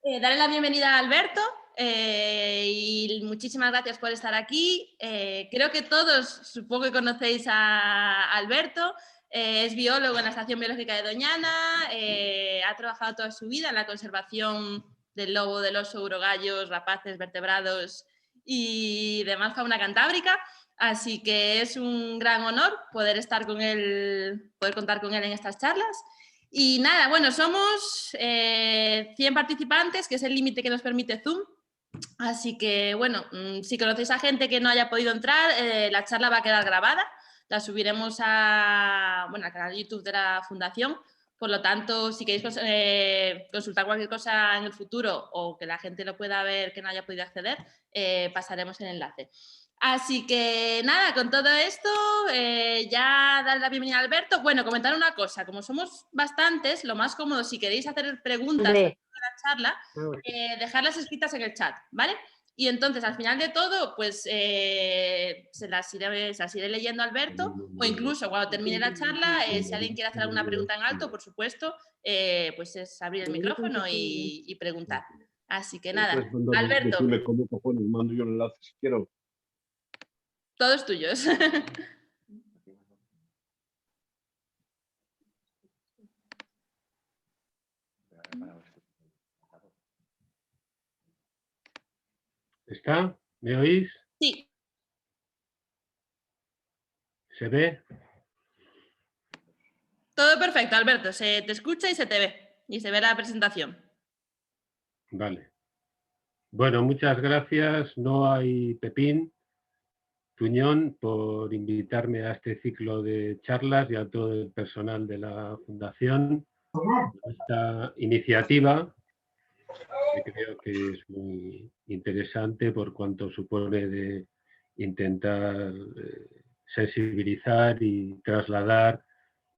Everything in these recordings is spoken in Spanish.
Darle la bienvenida a Alberto y muchísimas gracias por estar aquí. Creo que todos, supongo que conocéis a Alberto. Es biólogo en la Estación Biológica de Doñana, ha trabajado toda su vida en la conservación del lobo, del oso, urogallos, rapaces, vertebrados y demás fauna cantábrica. Así que es un gran honor poder estar con él, poder contar con él en estas charlas. Y nada, bueno, somos 100 participantes, que es el límite que nos permite Zoom. Así que, bueno, si conocéis a gente que no haya podido entrar, la charla va a quedar grabada. La subiremos al canal de YouTube de la Fundación. Por lo tanto, si queréis consultar cualquier cosa en el futuro o que la gente lo pueda ver que no haya podido acceder, pasaremos el enlace. Así que nada, con todo esto, ya darle la bienvenida a Alberto. Bueno, comentar una cosa, como somos bastantes, lo más cómodo, si queréis hacer preguntas de la charla, dejarlas escritas en el chat, ¿vale? Y entonces, al final de todo, pues se las iré leyendo a Alberto, o incluso cuando termine la charla, si alguien quiere hacer alguna pregunta en alto, por supuesto, pues es abrir el micrófono y preguntar. Así que nada, Alberto. Decirme cómo cojones mando yo el enlace si quiero. Todos tuyos. ¿Está? ¿Me oís? Sí. ¿Se ve? Todo perfecto, Alberto. Se te escucha y se te ve. Y se ve la presentación. Vale. Bueno, muchas gracias. No hay Pepín Tuñón por invitarme a este ciclo de charlas y a todo el personal de la Fundación. Esta iniciativa, que creo que es muy interesante por cuanto supone de intentar sensibilizar y trasladar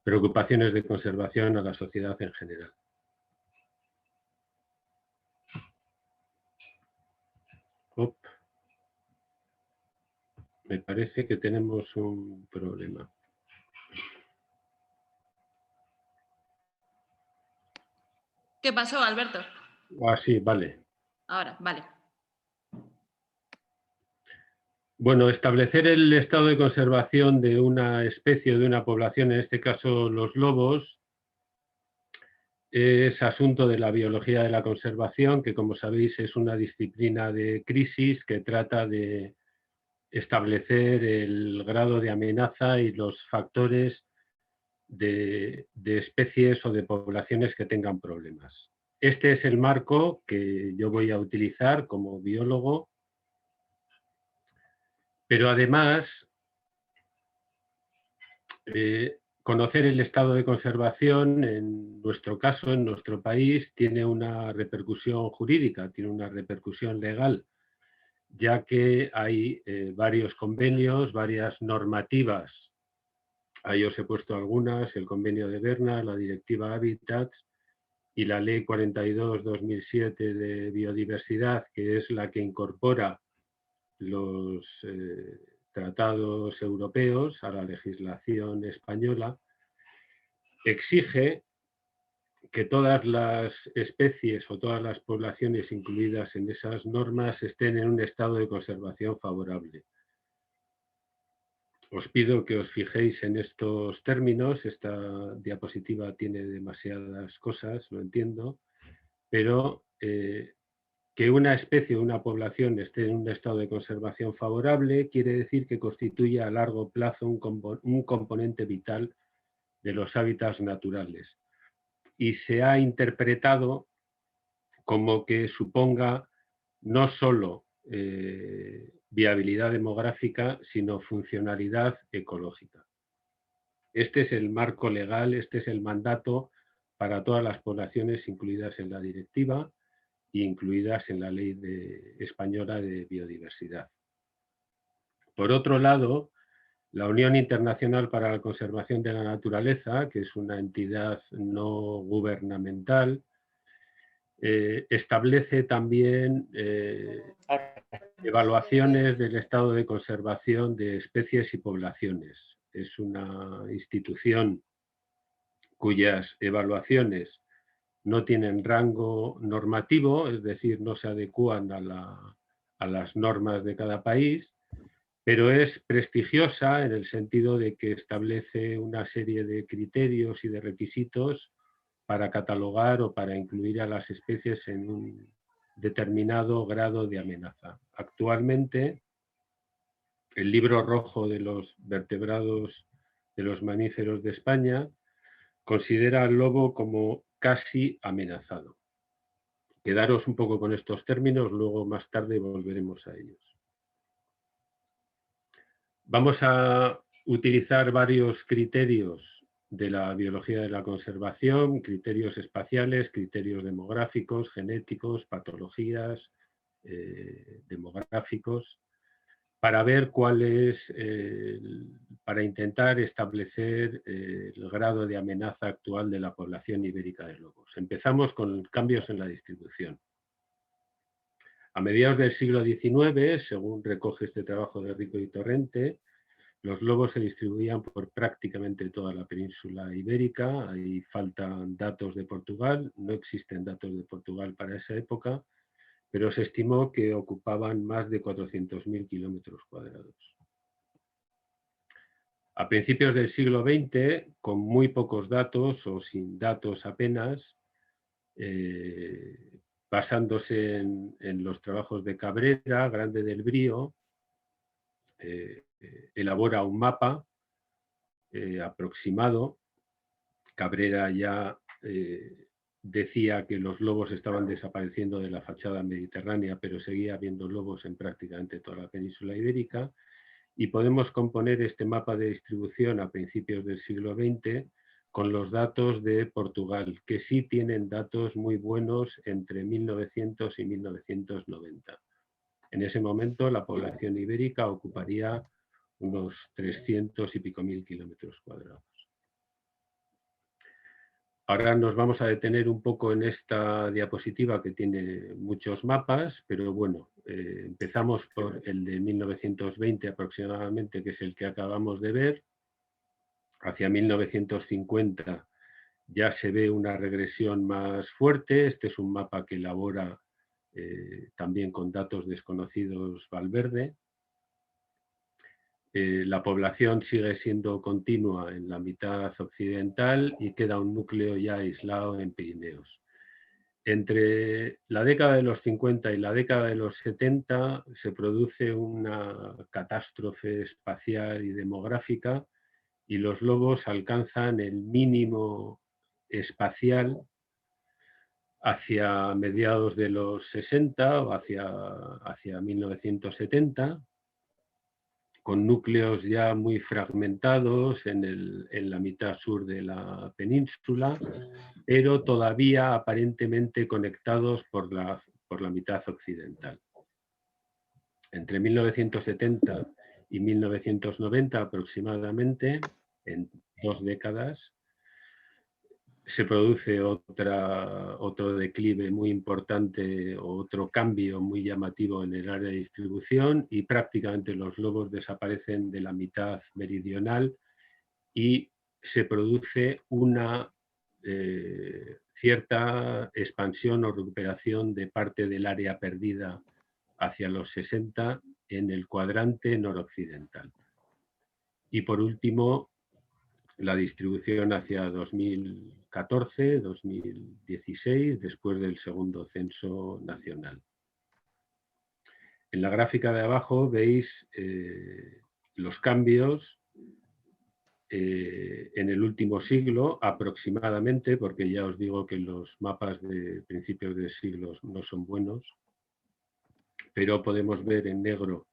preocupaciones de conservación a la sociedad en general. Me parece que tenemos un problema. ¿Qué pasó, Alberto? Ah, sí, vale. Ahora, vale. Bueno, establecer el estado de conservación de una especie o de una población, en este caso los lobos, es asunto de la biología de la conservación, que como sabéis es una disciplina de crisis que trata de establecer el grado de amenaza y los factores de especies o de poblaciones que tengan problemas. Este es el marco que yo voy a utilizar como biólogo, pero además conocer el estado de conservación, en nuestro caso, en nuestro país, tiene una repercusión jurídica, tiene una repercusión legal, ya que hay varios convenios, varias normativas. Ahí os he puesto algunas, el convenio de Berna, la directiva Habitats y la ley 42/2007 de biodiversidad, que es la que incorpora los tratados europeos a la legislación española, exige que todas las especies o todas las poblaciones incluidas en esas normas estén en un estado de conservación favorable. Os pido que os fijéis en estos términos. Esta diapositiva tiene demasiadas cosas, lo entiendo, pero que una especie o una población esté en un estado de conservación favorable quiere decir que constituye a largo plazo un componente vital de los hábitats naturales. Y se ha interpretado como que suponga no solo viabilidad demográfica, sino funcionalidad ecológica. Este es el marco legal, este es el mandato para todas las poblaciones incluidas en la directiva e incluidas en la ley española de biodiversidad. Por otro lado, la Unión Internacional para la Conservación de la Naturaleza, que es una entidad no gubernamental, establece también evaluaciones del estado de conservación de especies y poblaciones. Es una institución cuyas evaluaciones no tienen rango normativo, es decir, no se adecúan a las normas de cada país, pero es prestigiosa en el sentido de que establece una serie de criterios y de requisitos para catalogar o para incluir a las especies en un determinado grado de amenaza. Actualmente, el libro rojo de los vertebrados de los mamíferos de España considera al lobo como casi amenazado. Quedaros un poco con estos términos, luego más tarde volveremos a ellos. Vamos a utilizar varios criterios de la biología de la conservación, criterios espaciales, criterios demográficos, genéticos, patologías, demográficos, para ver cuál es, para intentar establecer el grado de amenaza actual de la población ibérica de lobos. Empezamos con cambios en la distribución. A mediados del siglo XIX, según recoge este trabajo de Rico y Torrente, los lobos se distribuían por prácticamente toda la península ibérica. Ahí faltan datos de Portugal, no existen datos de Portugal para esa época, pero se estimó que ocupaban más de 400.000 kilómetros cuadrados. A principios del siglo XX, con muy pocos datos o sin datos apenas, basándose en los trabajos de Cabrera, Grande del Brío, elabora un mapa aproximado. Cabrera ya decía que los lobos estaban desapareciendo de la fachada mediterránea, pero seguía habiendo lobos en prácticamente toda la península ibérica, y podemos componer este mapa de distribución a principios del siglo XX con los datos de Portugal, que sí tienen datos muy buenos entre 1900 y 1990. En ese momento la población ibérica ocuparía unos 300 y pico mil kilómetros cuadrados. Ahora nos vamos a detener un poco en esta diapositiva que tiene muchos mapas, pero bueno, empezamos por el de 1920 aproximadamente, que es el que acabamos de ver. Hacia 1950 ya se ve una regresión más fuerte. Este es un mapa que elabora también con datos desconocidos Valverde. La población sigue siendo continua en la mitad occidental y queda un núcleo ya aislado en Pirineos. Entre la década de los 50 y la década de los 70 se produce una catástrofe espacial y demográfica y los lobos alcanzan el mínimo espacial hacia mediados de los 60 o hacia 1970, con núcleos ya muy fragmentados en la mitad sur de la península, pero todavía aparentemente conectados por la mitad occidental. Entre 1970 y 1990 aproximadamente, en 2 décadas, se produce otro declive muy importante, otro cambio muy llamativo en el área de distribución, y prácticamente los lobos desaparecen de la mitad meridional y se produce una cierta expansión o recuperación de parte del área perdida hacia los 60 en el cuadrante noroccidental. Y por último, la distribución hacia 2014, 2016, después del segundo censo nacional. En la gráfica de abajo veis los cambios en el último siglo aproximadamente, porque ya os digo que los mapas de principios de siglos no son buenos, pero podemos ver en negro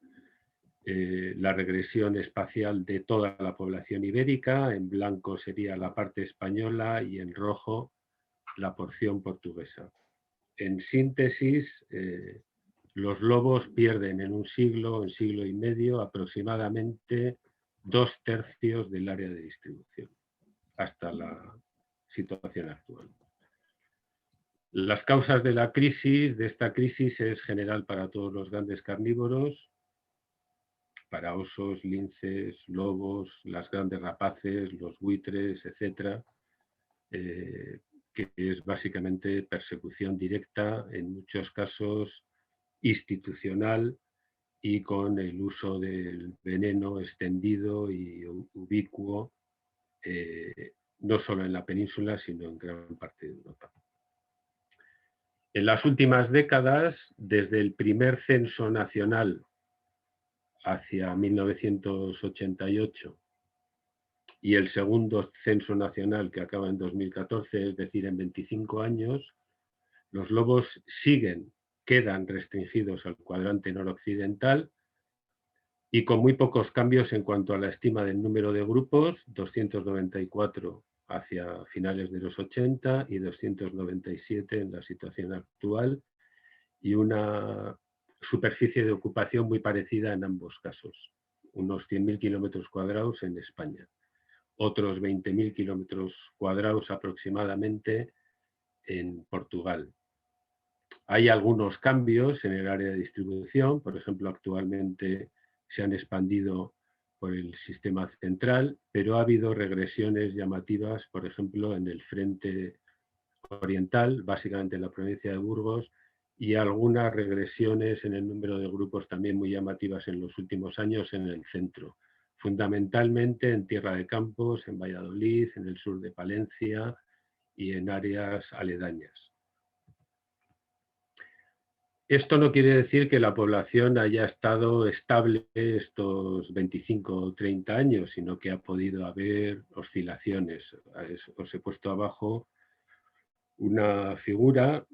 la regresión espacial de toda la población ibérica, en blanco sería la parte española y en rojo la porción portuguesa. En síntesis, los lobos pierden en un siglo y medio aproximadamente 2/3 del área de distribución, hasta la situación actual. Las causas de esta crisis es general para todos los grandes carnívoros, para osos, linces, lobos, las grandes rapaces, los buitres, etc. que es básicamente persecución directa, en muchos casos institucional, y con el uso del veneno extendido y ubicuo, no solo en la península, sino en gran parte de Europa. En las últimas décadas, desde el primer censo nacional hacia 1988 y el segundo censo nacional que acaba en 2014, es decir, en 25 años, los lobos quedan restringidos al cuadrante noroccidental y con muy pocos cambios en cuanto a la estima del número de grupos, 294 hacia finales de los 80 y 297 en la situación actual, y una superficie de ocupación muy parecida en ambos casos, unos 100.000 kilómetros cuadrados en España, otros 20.000 kilómetros cuadrados aproximadamente en Portugal. Hay algunos cambios en el área de distribución, por ejemplo, actualmente se han expandido por el sistema central, pero ha habido regresiones llamativas, por ejemplo, en el frente oriental, básicamente en la provincia de Burgos, y algunas regresiones en el número de grupos también muy llamativas en los últimos años en el centro, fundamentalmente en Tierra de Campos, en Valladolid, en el sur de Palencia y en áreas aledañas. Esto no quiere decir que la población haya estado estable estos 25 o 30 años, sino que ha podido haber oscilaciones. Os he puesto abajo una figura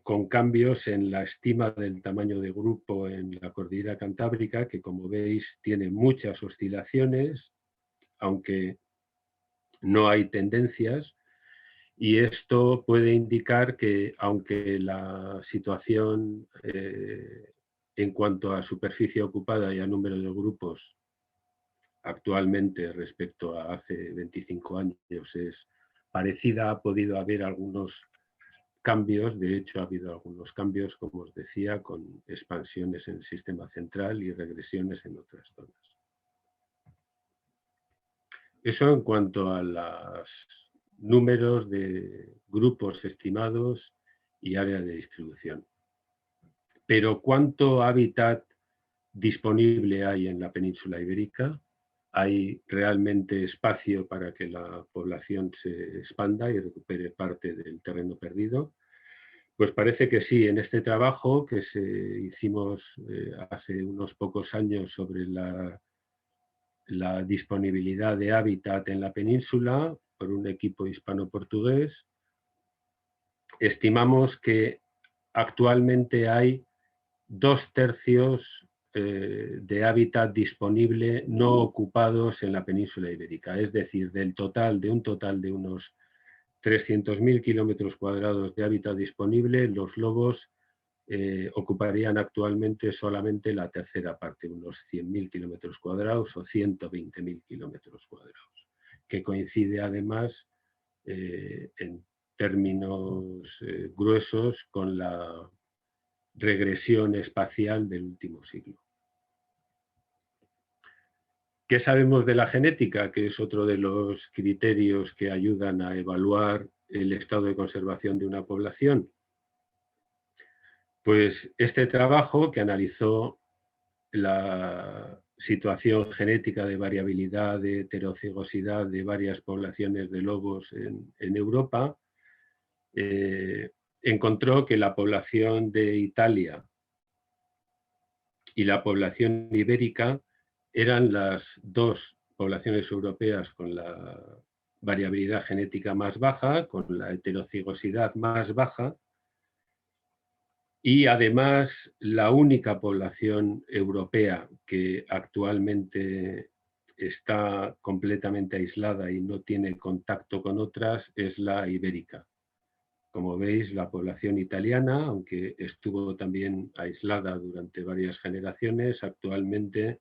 con cambios en la estima del tamaño de grupo en la cordillera cantábrica, que como veis tiene muchas oscilaciones, aunque no hay tendencias. Y esto puede indicar que, aunque la situación en cuanto a superficie ocupada y a número de grupos actualmente respecto a hace 25 años es parecida, ha podido haber algunos cambios. De hecho, ha habido algunos cambios, como os decía, con expansiones en el sistema central y regresiones en otras zonas. Eso en cuanto a los números de grupos estimados y área de distribución. Pero ¿cuánto hábitat disponible hay en la península ibérica? ¿Hay realmente espacio para que la población se expanda y recupere parte del terreno perdido? Pues parece que sí. En este trabajo que hicimos hace unos pocos años sobre la disponibilidad de hábitat en la península por un equipo hispano-portugués, estimamos que actualmente hay 2/3 de hábitat disponible no ocupados en la península ibérica, es decir, de un total de unos 300.000 kilómetros cuadrados de hábitat disponible, los lobos ocuparían actualmente solamente la tercera parte, unos 100.000 kilómetros cuadrados o 120.000 kilómetros cuadrados, que coincide además en términos gruesos con la regresión espacial del último siglo. ¿Qué sabemos de la genética? Que es otro de los criterios que ayudan a evaluar el estado de conservación de una población. Pues este trabajo, que analizó la situación genética de variabilidad, de heterocigosidad de varias poblaciones de lobos en Europa, encontró que la población de Italia y la población ibérica eran las dos poblaciones europeas con la variabilidad genética más baja, con la heterocigosidad más baja, y además la única población europea que actualmente está completamente aislada y no tiene contacto con otras es la ibérica. Como veis, la población italiana, aunque estuvo también aislada durante varias generaciones, actualmente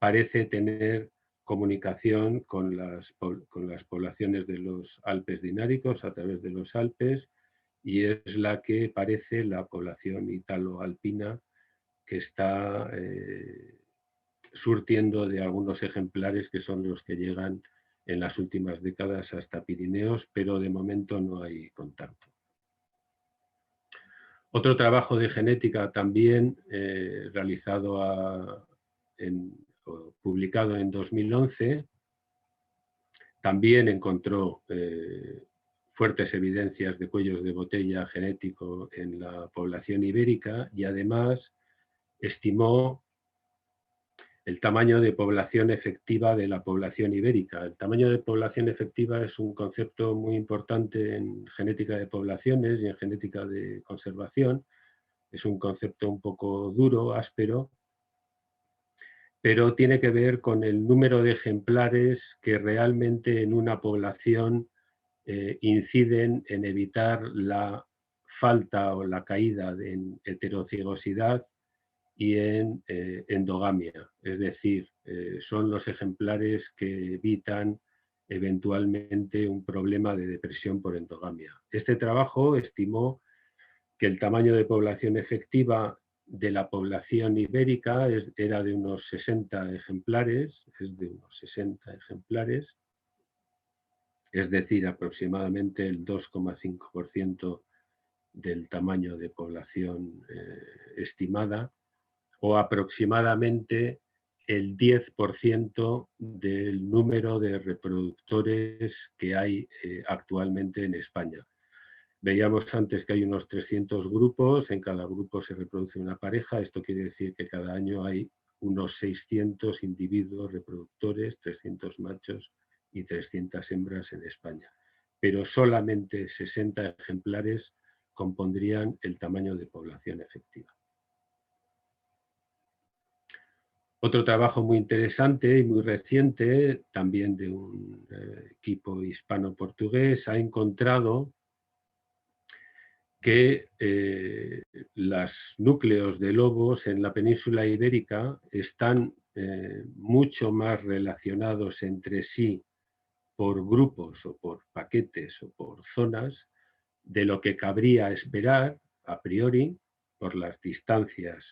parece tener comunicación con las poblaciones de los Alpes dináricos a través de los Alpes, y es la que parece la población italo-alpina que está surtiendo de algunos ejemplares que son los que llegan en las últimas décadas hasta Pirineos, pero de momento no hay contacto. Otro trabajo de genética también publicado en 2011, también encontró fuertes evidencias de cuellos de botella genético en la población ibérica y además estimó el tamaño de población efectiva de la población ibérica. El tamaño de población efectiva es un concepto muy importante en genética de poblaciones y en genética de conservación. Es un concepto un poco duro, áspero, pero tiene que ver con el número de ejemplares que realmente en una población inciden en evitar la falta o la caída en heterocigosidad y en endogamia, es decir, son los ejemplares que evitan eventualmente un problema de depresión por endogamia. Este trabajo estimó que el tamaño de población efectiva de la población ibérica era de unos 60 ejemplares, es decir, aproximadamente el 2,5% del tamaño de población estimada, o aproximadamente el 10% del número de reproductores que hay actualmente en España. Veíamos antes que hay unos 300 grupos, en cada grupo se reproduce una pareja, esto quiere decir que cada año hay unos 600 individuos reproductores, 300 machos y 300 hembras en España. Pero solamente 60 ejemplares compondrían el tamaño de población efectiva. Otro trabajo muy interesante y muy reciente, también de un equipo hispano-portugués, ha encontrado que los núcleos de lobos en la península ibérica están mucho más relacionados entre sí por grupos o por paquetes o por zonas de lo que cabría esperar a priori por las distancias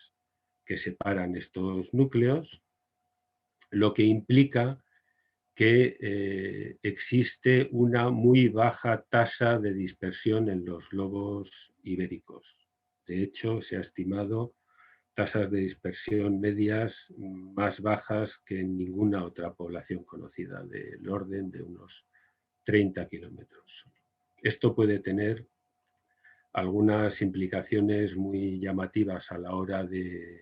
que separan estos núcleos, lo que implica que existe una muy baja tasa de dispersión en los lobos ibéricos. De hecho, se ha estimado tasas de dispersión medias más bajas que en ninguna otra población conocida, del orden de unos 30 kilómetros. Esto puede tener algunas implicaciones muy llamativas a la hora de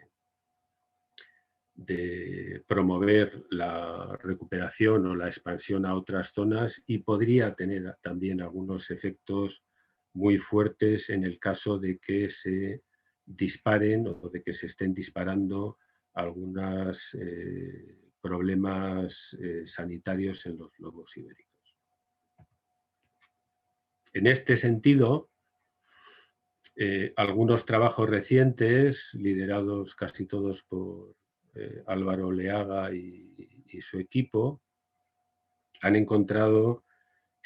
promover la recuperación o la expansión a otras zonas y podría tener también algunos efectos muy fuertes en el caso de que se disparen o de que se estén disparando algunos problemas sanitarios en los lobos ibéricos. En este sentido, algunos trabajos recientes, liderados casi todos por Álvaro Oleaga y su equipo, han encontrado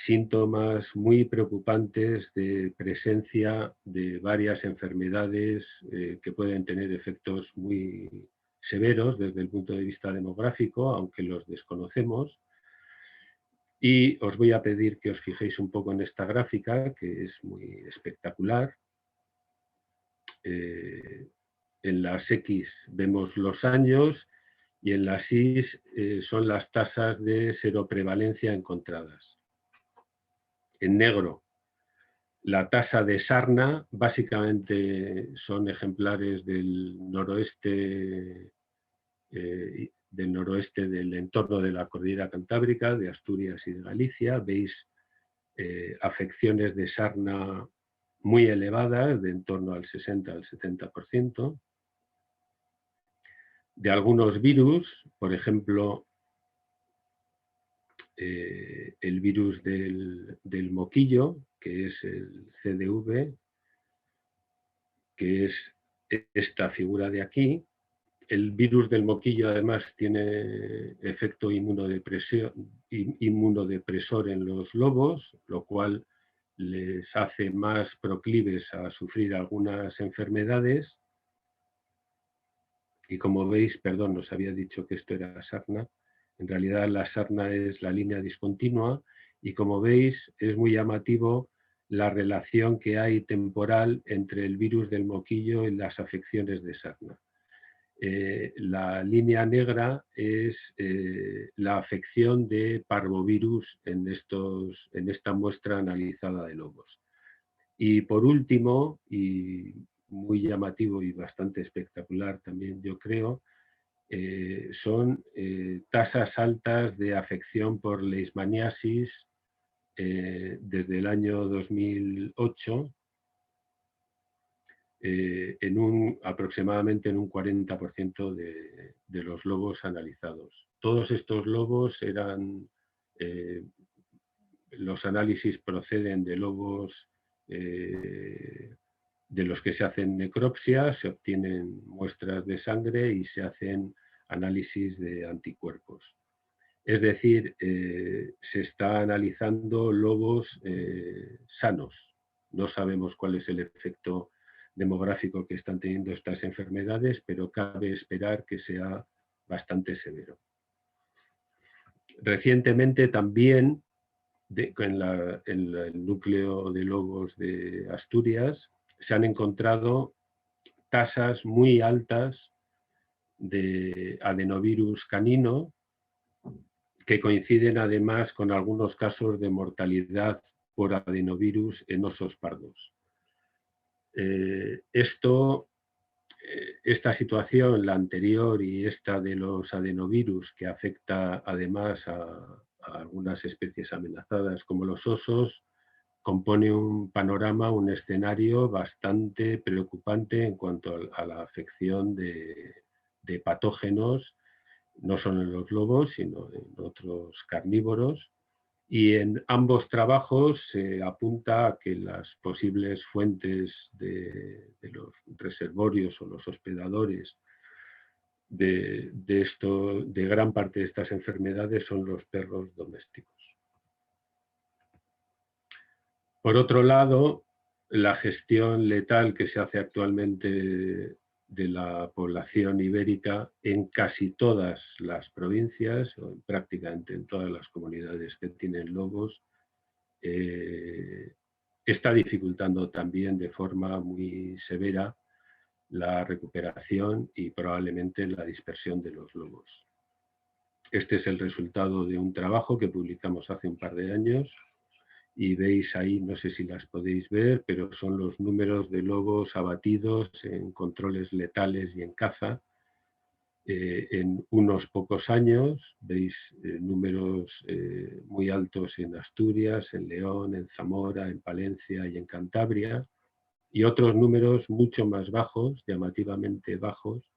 síntomas muy preocupantes de presencia de varias enfermedades que pueden tener efectos muy severos desde el punto de vista demográfico, aunque los desconocemos. Y os voy a pedir que os fijéis un poco en esta gráfica, que es muy espectacular. En las X vemos los años y en las Y son las tasas de seroprevalencia encontradas. En negro, la tasa de sarna, básicamente son ejemplares del noroeste del entorno de la cordillera cantábrica, de Asturias y de Galicia. Veis afecciones de sarna muy elevadas, de en torno al 60 al 70%. De algunos virus, por ejemplo, el virus del moquillo, que es el CDV, que es esta figura de aquí. El virus del moquillo además tiene efecto inmunodepresor en los lobos, lo cual les hace más proclives a sufrir algunas enfermedades. Y como veis, perdón, os había dicho que esto era sarna, En realidad la sarna es la línea discontinua y, como veis, es muy llamativo la relación que hay temporal entre el virus del moquillo y las afecciones de sarna. La línea negra es la afección de parvovirus en esta muestra analizada de lobos. Y por último, y muy llamativo y bastante espectacular también, yo creo, son tasas altas de afección por leishmaniasis desde el año 2008, aproximadamente en un 40% de los lobos analizados. Todos estos lobos los análisis proceden de lobos de los que se hacen necropsias, se obtienen muestras de sangre y se hacen análisis de anticuerpos. Es decir, se está analizando lobos sanos. No sabemos cuál es el efecto demográfico que están teniendo estas enfermedades, pero cabe esperar que sea bastante severo. Recientemente también, en el núcleo de lobos de Asturias, se han encontrado tasas muy altas de adenovirus canino, que coinciden además con algunos casos de mortalidad por adenovirus en osos pardos. Esta situación, la anterior y esta de los adenovirus, que afecta además a algunas especies amenazadas como los osos, compone un panorama, un escenario bastante preocupante en cuanto a la afección de patógenos, no solo en los lobos, sino en otros carnívoros. Y en ambos trabajos se apunta a que las posibles fuentes de los reservorios o los hospedadores de gran parte de estas enfermedades son los perros domésticos. Por otro lado, la gestión letal que se hace actualmente de la población ibérica en casi todas las provincias, o prácticamente en todas las comunidades que tienen lobos, está dificultando también de forma muy severa la recuperación y probablemente la dispersión de los lobos. Este es el resultado de un trabajo que publicamos hace un par de años y veis ahí, no sé si las podéis ver, pero son los números de lobos abatidos en controles letales y en caza en unos pocos años. Veis números muy altos en Asturias, en León, en Zamora, en Palencia y en Cantabria, y otros números mucho más bajos, llamativamente bajos,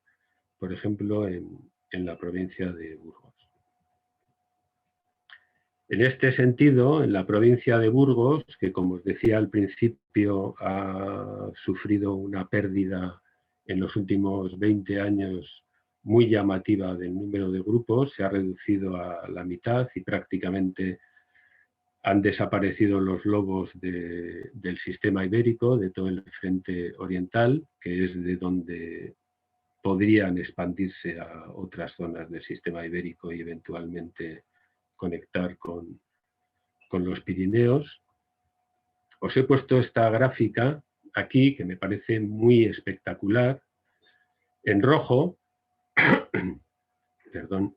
por ejemplo en la provincia de Burgos. En este sentido, en la provincia de Burgos, que como os decía al principio ha sufrido una pérdida en los últimos 20 años muy llamativa del número de grupos, se ha reducido a la mitad y prácticamente han desaparecido los lobos del sistema ibérico, de todo el frente oriental, que es de donde podrían expandirse a otras zonas del sistema ibérico y eventualmente conectar con los Pirineos. Os he puesto esta gráfica aquí, que me parece muy espectacular. En rojo, perdón,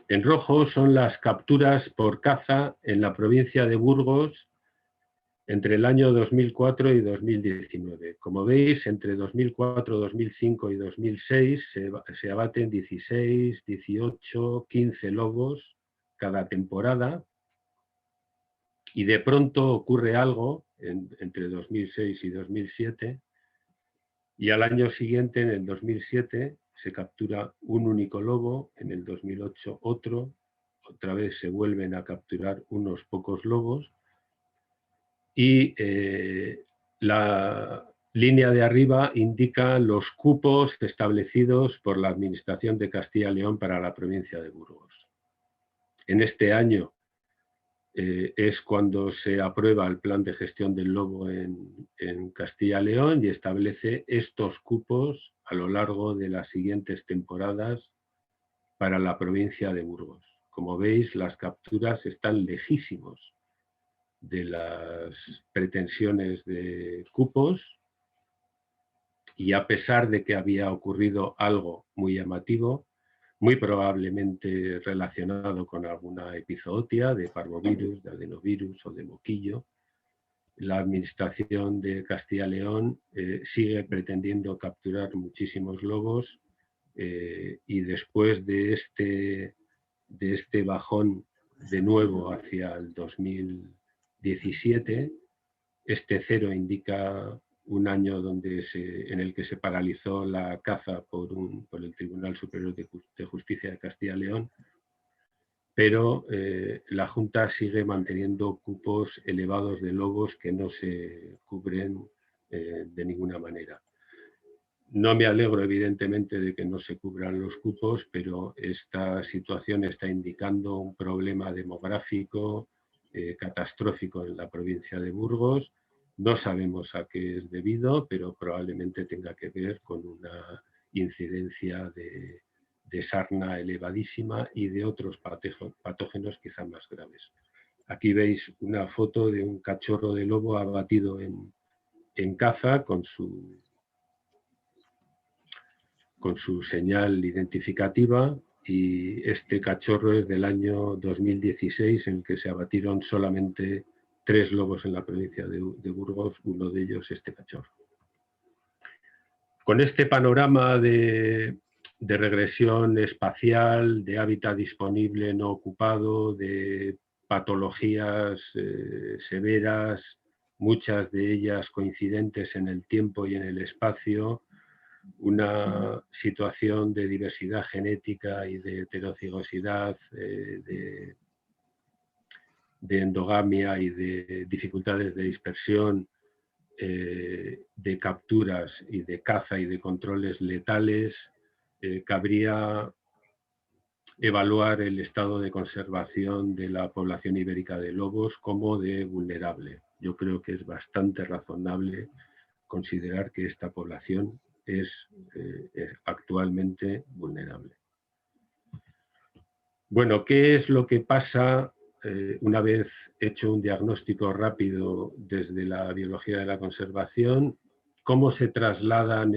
en rojo son las capturas por caza en la provincia de Burgos entre el año 2004 y 2019. Como veis, entre 2004, 2005 y 2006 se abaten 16, 18, 15 lobos cada temporada, y de pronto ocurre algo entre 2006 y 2007, y al año siguiente, en el 2007, se captura un único lobo, en el 2008 otro, otra vez se vuelven a capturar unos pocos lobos, y la línea de arriba indica los cupos establecidos por la Administración de Castilla y León para la provincia de Burgos. En este año es cuando se aprueba el plan de gestión del lobo en Castilla y León y establece estos cupos a lo largo de las siguientes temporadas para la provincia de Burgos. Como veis, las capturas están lejísimos de las pretensiones de cupos, y a pesar de que había ocurrido algo muy llamativo, muy probablemente relacionado con alguna epizootia de parvovirus, de adenovirus o de moquillo, la administración de Castilla y León sigue pretendiendo capturar muchísimos lobos, y después de este bajón de nuevo hacia el 2017, este cero indica un año en el que se paralizó la caza por el Tribunal Superior de Justicia de Castilla y León, pero la Junta sigue manteniendo cupos elevados de lobos que no se cubren de ninguna manera. No me alegro, evidentemente, de que no se cubran los cupos, pero esta situación está indicando un problema demográfico catastrófico en la provincia de Burgos. No sabemos a qué es debido, pero probablemente tenga que ver con una incidencia de sarna elevadísima y de otros patógenos quizá más graves. Aquí veis una foto de un cachorro de lobo abatido en caza con su señal identificativa, y este cachorro es del año 2016, en el que se abatieron solamente 3 lobos en la provincia de Burgos, uno de ellos este cachorro. Con este panorama de regresión espacial, de hábitat disponible no ocupado, de patologías severas, muchas de ellas coincidentes en el tiempo y en el espacio, una situación de diversidad genética y de heterocigosidad, de endogamia y de dificultades de dispersión, de capturas y de caza y de controles letales, cabría evaluar el estado de conservación de la población ibérica de lobos como de vulnerable. Yo creo que es bastante razonable considerar que esta población es actualmente vulnerable. Bueno, ¿qué es lo que pasa una vez hecho un diagnóstico rápido desde la biología de la conservación? ¿Cómo se trasladan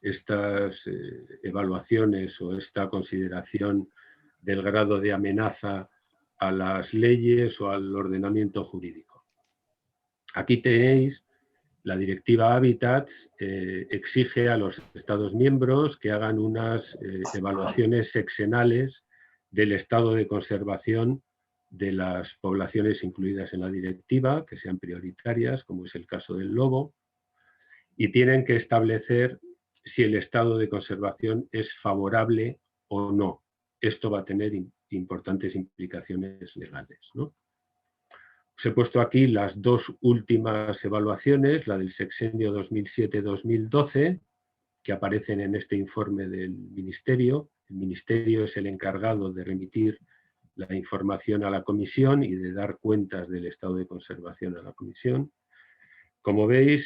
estas evaluaciones o esta consideración del grado de amenaza a las leyes o al ordenamiento jurídico? Aquí tenéis la Directiva Hábitat. Exige a los Estados miembros que hagan unas evaluaciones sexenales del estado de conservación de las poblaciones incluidas en la directiva, que sean prioritarias, como es el caso del lobo, y tienen que establecer si el estado de conservación es favorable o no. Esto va a tener importantes implicaciones legales, ¿no? Os he puesto aquí las 2 últimas evaluaciones, la del sexenio 2007-2012, que aparecen en este informe del Ministerio. El Ministerio es el encargado de remitir la información a la Comisión y de dar cuentas del estado de conservación a la Comisión. Como veis,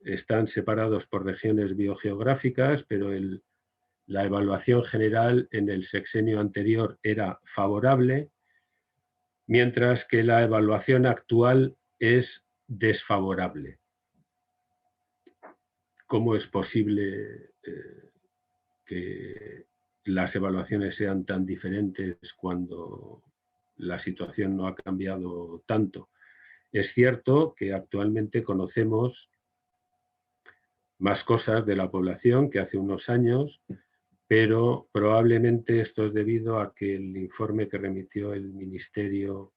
están separados por regiones biogeográficas, pero la evaluación general en el sexenio anterior era favorable, mientras que la evaluación actual es desfavorable. ¿Cómo es posible que las evaluaciones sean tan diferentes cuando la situación no ha cambiado tanto? Es cierto que actualmente conocemos más cosas de la población que hace unos años, pero probablemente esto es debido a que el informe que remitió el Ministerio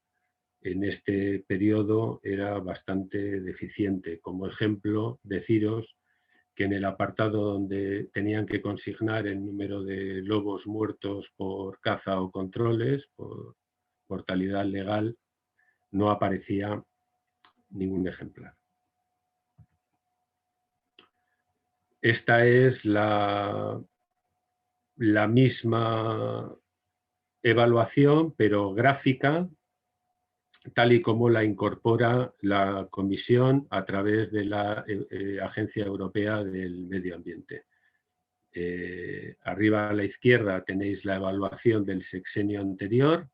en este periodo era bastante deficiente. Como ejemplo, deciros que en el apartado donde tenían que consignar el número de lobos muertos por caza o controles, por mortalidad legal, no aparecía ningún ejemplar. Esta es la misma evaluación, pero gráfica, tal y como la incorpora la Comisión a través de la Agencia Europea del Medio Ambiente. Arriba a la izquierda tenéis la evaluación del sexenio anterior.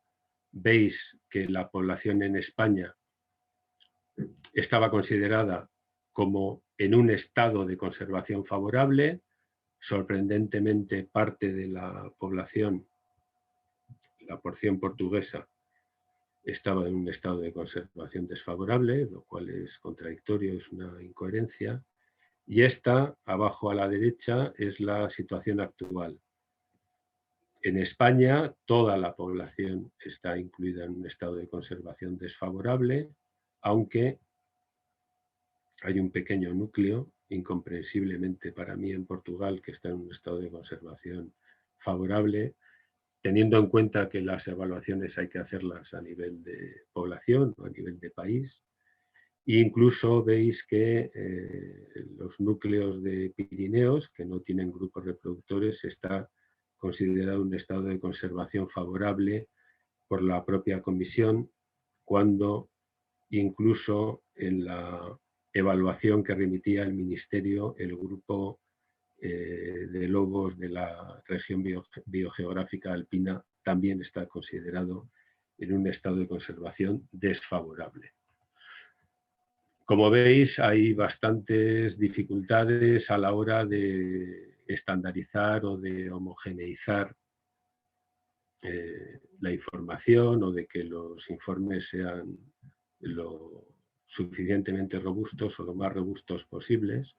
Veis que la población en España estaba considerada como en un estado de conservación favorable. Sorprendentemente, parte de la población, la porción portuguesa, estaba en un estado de conservación desfavorable, lo cual es contradictorio, es una incoherencia. Y esta, abajo a la derecha, es la situación actual. En España, toda la población está incluida en un estado de conservación desfavorable, aunque hay un pequeño núcleo, incomprensiblemente para mí en Portugal, que está en un estado de conservación favorable, teniendo en cuenta que las evaluaciones hay que hacerlas a nivel de población o a nivel de país. E incluso veis que los núcleos de Pirineos, que no tienen grupos reproductores, está considerado un estado de conservación favorable por la propia Comisión, cuando incluso en la evaluación que remitía el Ministerio, el grupo de lobos de la región biogeográfica alpina también está considerado en un estado de conservación desfavorable. Como veis, hay bastantes dificultades a la hora de estandarizar o de homogeneizar la información, o de que los informes sean lo suficientemente robustos o lo más robustos posibles.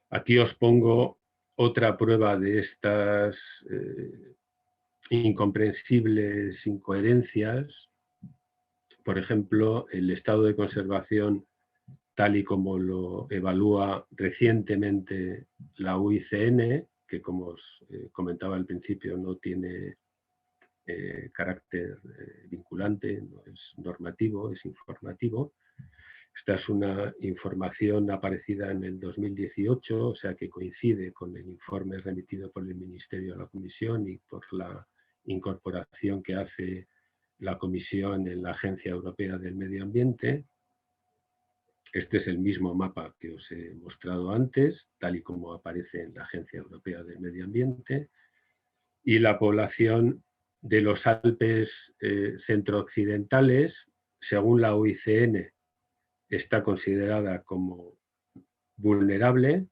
Aquí os pongo otra prueba de estas incomprensibles incoherencias. Por ejemplo, el estado de conservación tal y como lo evalúa recientemente la UICN, que como os comentaba al principio no tiene carácter vinculante, no es normativo, es informativo. Esta es una información aparecida en el 2018, o sea que coincide con el informe remitido por el Ministerio a la Comisión y por la incorporación que hace la Comisión en la Agencia Europea del Medio Ambiente. Este es el mismo mapa que os he mostrado antes, tal y como aparece en la Agencia Europea del Medio Ambiente. Y la población de los Alpes centrooccidentales, según la UICN, está considerada como vulnerable,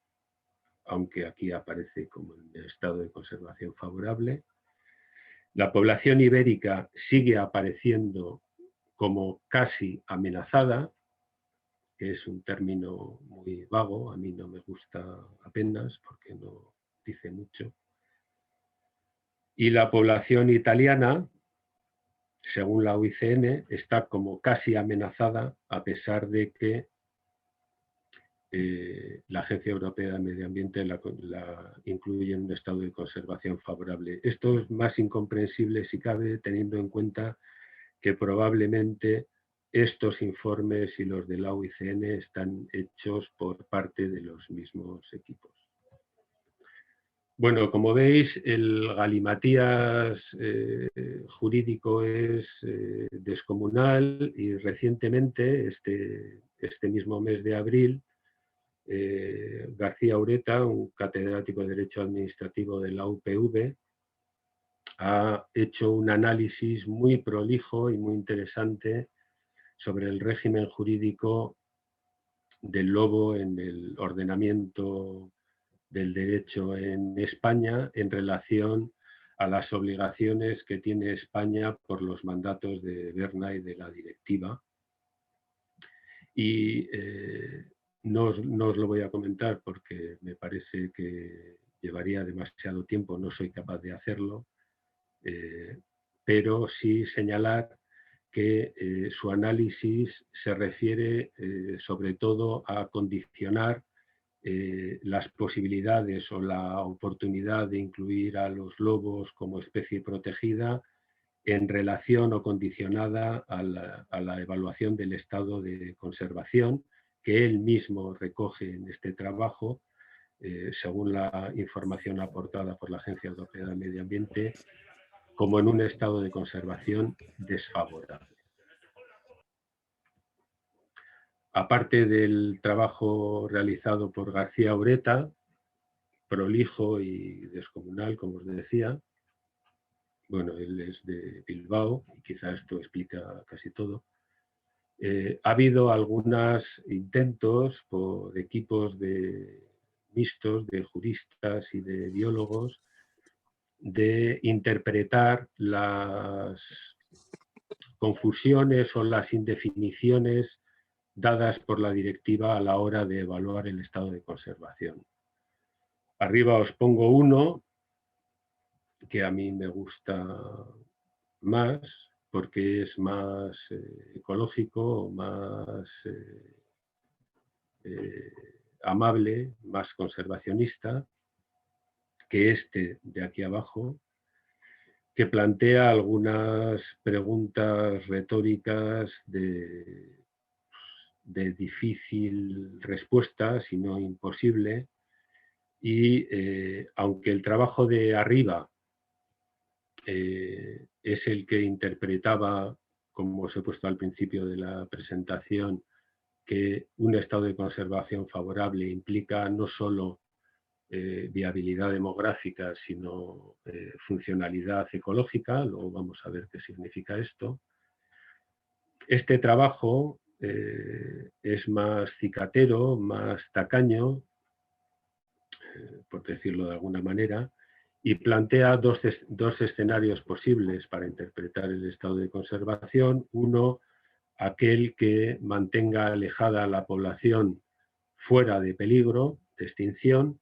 aunque aquí aparece como en estado de conservación favorable. La población ibérica sigue apareciendo como casi amenazada, que es un término muy vago, a mí no me gusta apenas porque no dice mucho. Y la población italiana, según la UICN, está como casi amenazada, a pesar de que la Agencia Europea del Medio Ambiente la incluye en un estado de conservación favorable. Esto es más incomprensible si cabe, teniendo en cuenta que probablemente estos informes y los de la UICN están hechos por parte de los mismos equipos. Bueno, como veis, el galimatías jurídico es descomunal, y recientemente, este mismo mes de abril, García Ureta, un catedrático de Derecho Administrativo de la UPV, ha hecho un análisis muy prolijo y muy interesante sobre el régimen jurídico del lobo en el ordenamiento del derecho en España en relación a las obligaciones que tiene España por los mandatos de Berna y de la directiva. Y no os lo voy a comentar porque me parece que llevaría demasiado tiempo, no soy capaz de hacerlo, pero sí señalar que su análisis se refiere sobre todo a condicionar las posibilidades o la oportunidad de incluir a los lobos como especie protegida en relación o condicionada a la evaluación del estado de conservación que él mismo recoge en este trabajo, según la información aportada por la Agencia Europea del Medio Ambiente. como en un estado de conservación desfavorable. Aparte del trabajo realizado por García Ureta, prolijo y descomunal, como os decía, bueno, él es de Bilbao y quizá esto explica casi todo. Ha habido algunos intentos por equipos mixtos de juristas y de biólogos de interpretar las confusiones o las indefiniciones dadas por la directiva a la hora de evaluar el estado de conservación. Arriba os pongo uno que a mí me gusta más porque es más ecológico, más amable, más conservacionista que este de aquí abajo, que plantea algunas preguntas retóricas de difícil respuesta, si no imposible, y aunque el trabajo de arriba es el que interpretaba, como os he puesto al principio de la presentación, que un estado de conservación favorable implica no solo viabilidad demográfica, sino funcionalidad ecológica. Luego vamos a ver qué significa esto. Este trabajo es más cicatero, más tacaño, por decirlo de alguna manera, y plantea dos escenarios posibles para interpretar el estado de conservación. Uno, aquel que mantenga alejada a la población fuera de peligro de extinción,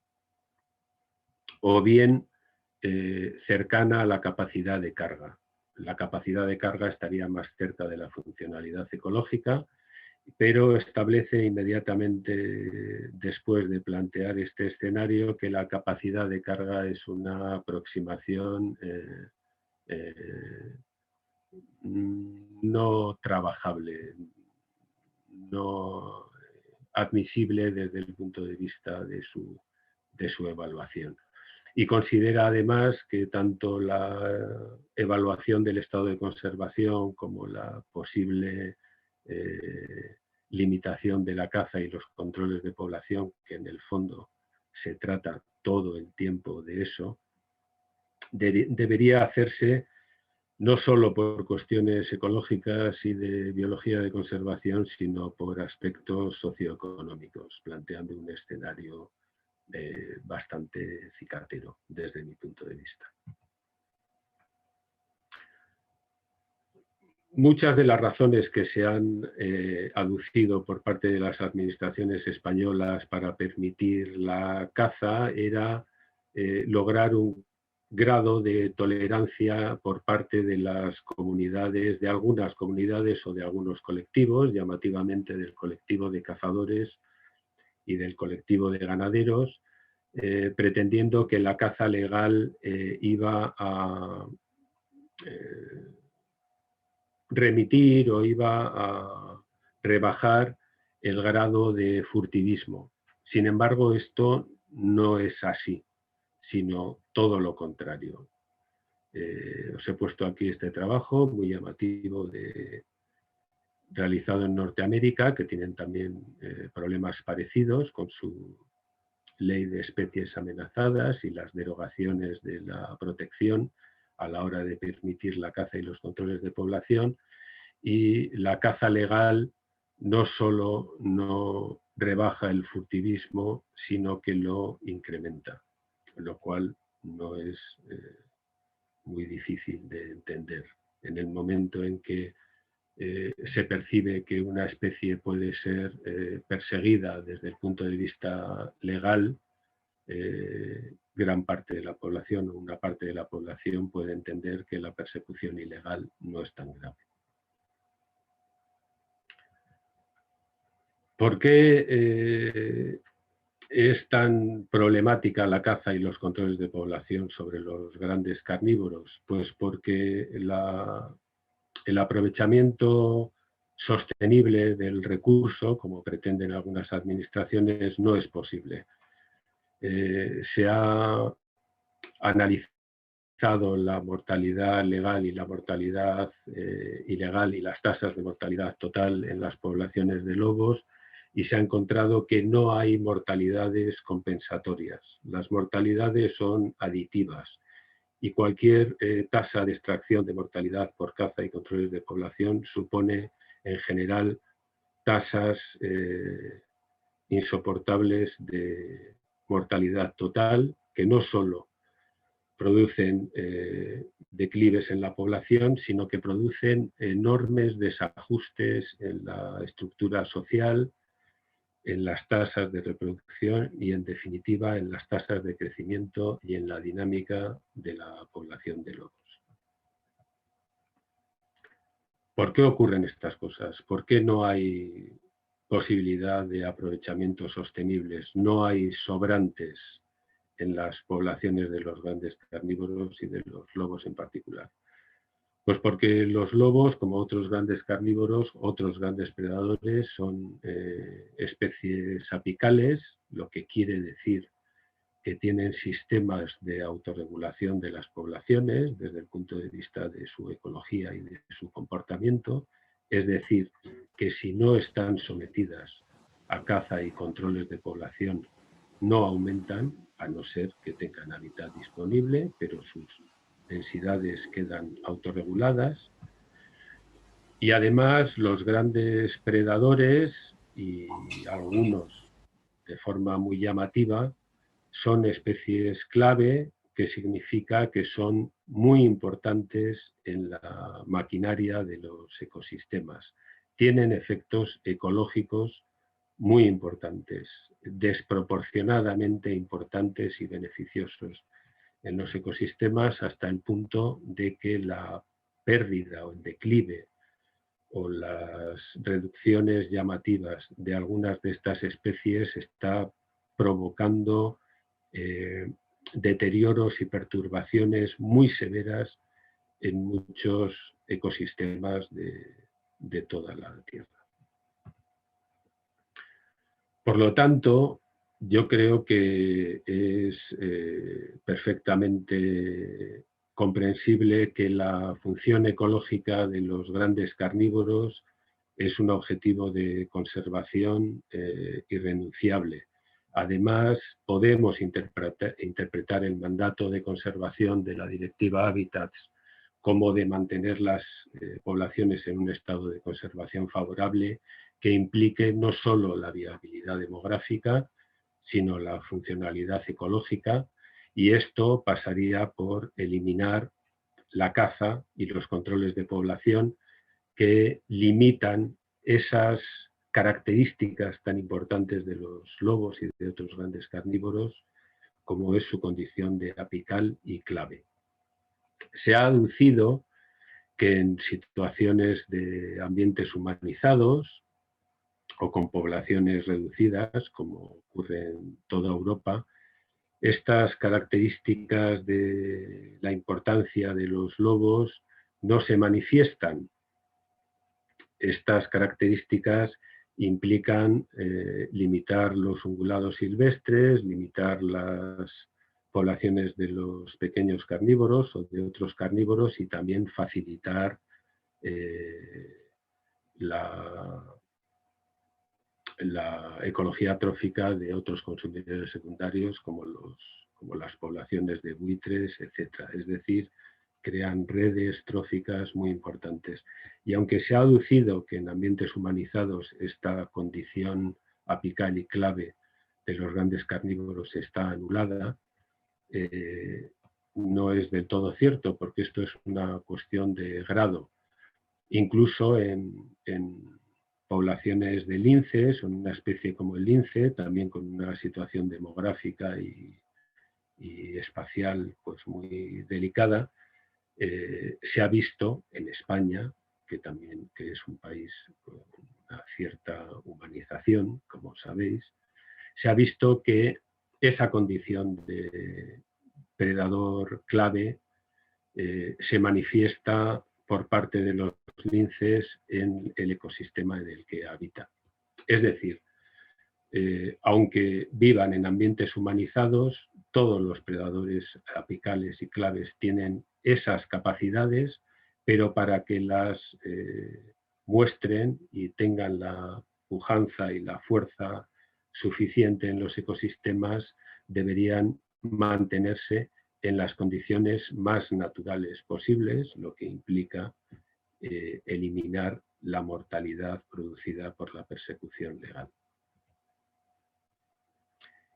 o bien cercana a la capacidad de carga. La capacidad de carga estaría más cerca de la funcionalidad ecológica, pero establece inmediatamente después de plantear este escenario que la capacidad de carga es una aproximación no trabajable, no admisible desde el punto de vista de su evaluación. Y considera además que tanto la evaluación del estado de conservación como la posible limitación de la caza y los controles de población, que en el fondo se trata todo el tiempo de eso, debería hacerse no solo por cuestiones ecológicas y de biología de conservación, sino por aspectos socioeconómicos, planteando un escenario bastante cicatero desde mi punto de vista. Muchas de las razones que se han aducido por parte de las administraciones españolas para permitir la caza era lograr un grado de tolerancia por parte de las comunidades, de algunas comunidades o de algunos colectivos, llamativamente del colectivo de cazadores y del colectivo de ganaderos, pretendiendo que la caza legal iba a remitir o iba a rebajar el grado de furtivismo. Sin embargo, esto no es así, sino todo lo contrario. Os he puesto aquí este trabajo muy llamativo realizado en Norteamérica, que tienen también problemas parecidos con su ley de especies amenazadas y las derogaciones de la protección a la hora de permitir la caza y los controles de población. Y la caza legal no solo no rebaja el furtivismo, sino que lo incrementa, lo cual no es muy difícil de entender. En el momento en que se percibe que una especie puede ser perseguida desde el punto de vista legal, gran parte de la población o una parte de la población puede entender que la persecución ilegal no es tan grave. ¿Por qué es tan problemática la caza y los controles de población sobre los grandes carnívoros? Pues porque el aprovechamiento sostenible del recurso, como pretenden algunas administraciones, no es posible. Se ha analizado la mortalidad legal y la mortalidad ilegal y las tasas de mortalidad total en las poblaciones de lobos, y se ha encontrado que no hay mortalidades compensatorias. Las mortalidades son aditivas y cualquier tasa de extracción de mortalidad por caza y controles de población supone en general tasas insoportables de mortalidad total, que no solo producen declives en la población, sino que producen enormes desajustes en la estructura social, en las tasas de reproducción y, en definitiva, en las tasas de crecimiento y en la dinámica de la población de lobos. ¿Por qué ocurren estas cosas? ¿Por qué no hay posibilidad de aprovechamientos sostenibles? No hay sobrantes en las poblaciones de los grandes carnívoros y de los lobos en particular. Pues porque los lobos, como otros grandes carnívoros, otros grandes predadores, son especies apicales, lo que quiere decir que tienen sistemas de autorregulación de las poblaciones desde el punto de vista de su ecología y de su comportamiento. Es decir, que si no están sometidas a caza y controles de población, no aumentan, a no ser que tengan hábitat disponible, pero sus densidades quedan autorreguladas. Y además los grandes predadores, y algunos de forma muy llamativa, son especies clave, que significa que son muy importantes en la maquinaria de los ecosistemas. Tienen efectos ecológicos muy importantes, desproporcionadamente importantes y beneficiosos en los ecosistemas, hasta el punto de que la pérdida o el declive o las reducciones llamativas de algunas de estas especies está provocando deterioros y perturbaciones muy severas en muchos ecosistemas de toda la Tierra. Por lo tanto, yo creo que es perfectamente comprensible que la función ecológica de los grandes carnívoros es un objetivo de conservación irrenunciable. Además, podemos interpretar el mandato de conservación de la Directiva Hábitats como de mantener las poblaciones en un estado de conservación favorable, que implique no solo la viabilidad demográfica, sino la funcionalidad ecológica, y esto pasaría por eliminar la caza y los controles de población que limitan esas características tan importantes de los lobos y de otros grandes carnívoros, como es su condición de apical y clave. Se ha aducido que en situaciones de ambientes humanizados o con poblaciones reducidas, como ocurre en toda Europa, estas características de la importancia de los lobos no se manifiestan. Estas características implican limitar los ungulados silvestres, limitar las poblaciones de los pequeños carnívoros o de otros carnívoros, y también facilitar la ecología trófica de otros consumidores secundarios como las poblaciones de buitres, etc. Es decir, crean redes tróficas muy importantes. Y aunque se ha aducido que en ambientes humanizados esta condición apical y clave de los grandes carnívoros está anulada, no es del todo cierto, porque esto es una cuestión de grado. Incluso en poblaciones de linces, o en una especie como el lince, también con una situación demográfica y espacial pues muy delicada, se ha visto en España, que es un país con una cierta humanización, como sabéis, se ha visto que esa condición de predador clave se manifiesta por parte de los linces en el ecosistema en el que habita. Es decir, aunque vivan en ambientes humanizados, todos los predadores apicales y claves tienen esas capacidades, pero para que las muestren y tengan la pujanza y la fuerza suficiente en los ecosistemas, deberían mantenerse en las condiciones más naturales posibles, lo que implica eliminar la mortalidad producida por la persecución legal.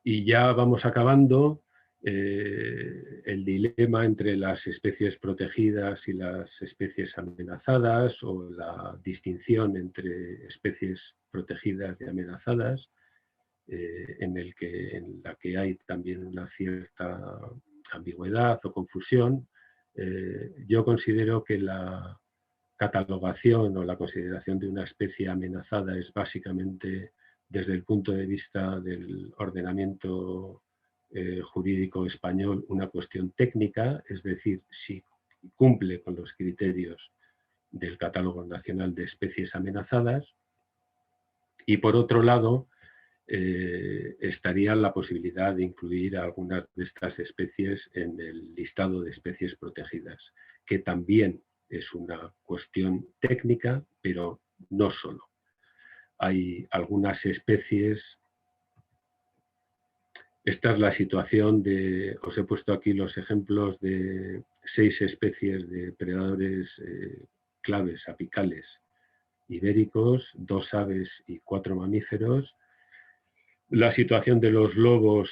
Y ya vamos acabando. El dilema entre las especies protegidas y las especies amenazadas, o la distinción entre especies protegidas y amenazadas, en la que hay también una cierta ambigüedad o confusión. Yo considero que la catalogación o la consideración de una especie amenazada es básicamente, desde el punto de vista del ordenamiento jurídico español, una cuestión técnica, es decir, si cumple con los criterios del Catálogo Nacional de Especies Amenazadas. Y por otro lado, estaría la posibilidad de incluir a algunas de estas especies en el listado de especies protegidas, que también es una cuestión técnica, pero no solo. Hay algunas especies. Esta es la situación de, os he puesto aquí los ejemplos de 6 especies de predadores claves apicales ibéricos, 2 aves y 4 mamíferos. La situación de los lobos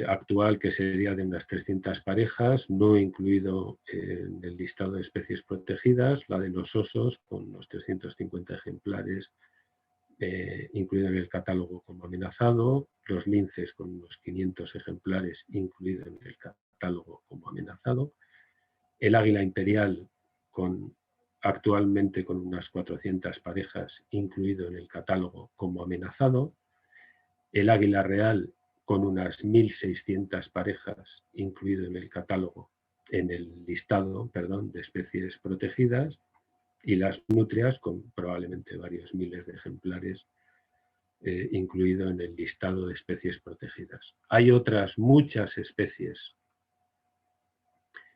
actual, que sería de unas 300 parejas, no incluido en el listado de especies protegidas. La de los osos, con unos 350 ejemplares, incluido en el catálogo como amenazado. Los linces, con unos 500 ejemplares, incluido en el catálogo como amenazado. El águila imperial, actualmente con unas 400 parejas, incluido en el catálogo como amenazado. El águila real, con unas 1.600 parejas, incluido en el catálogo, en el listado, perdón, de especies protegidas. Y las nutrias, con probablemente varios miles de ejemplares, incluido en el listado de especies protegidas. Hay otras muchas especies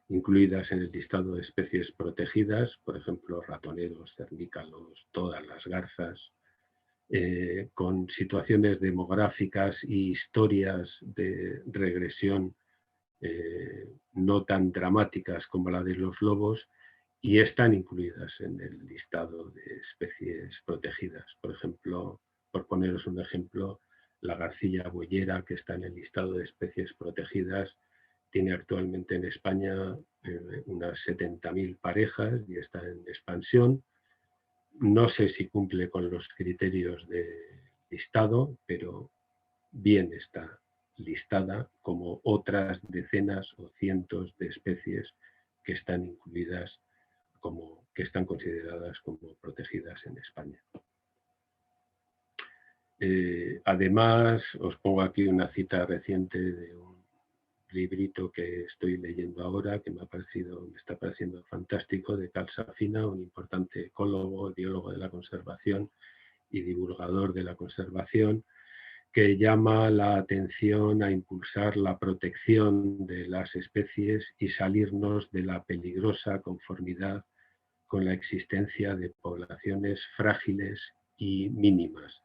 incluidas en el listado de especies protegidas, por ejemplo, ratoneros, cernícalos, todas las garzas, con situaciones demográficas y historias de regresión no tan dramáticas como la de los lobos, y están incluidas en el listado de especies protegidas. Por ejemplo, por poneros un ejemplo, la garcilla boyera, que está en el listado de especies protegidas, tiene actualmente en España unas 70.000 parejas y está en expansión. No sé si cumple con los criterios de listado, pero bien está listada, como otras decenas o cientos de especies que están incluidas, que están consideradas como protegidas en España. Además, os pongo aquí una cita reciente de un librito que estoy leyendo ahora, que me está pareciendo fantástico, de Carl Safina, un importante ecólogo, biólogo de la conservación y divulgador de la conservación, que llama la atención a impulsar la protección de las especies y salirnos de la peligrosa conformidad con la existencia de poblaciones frágiles y mínimas.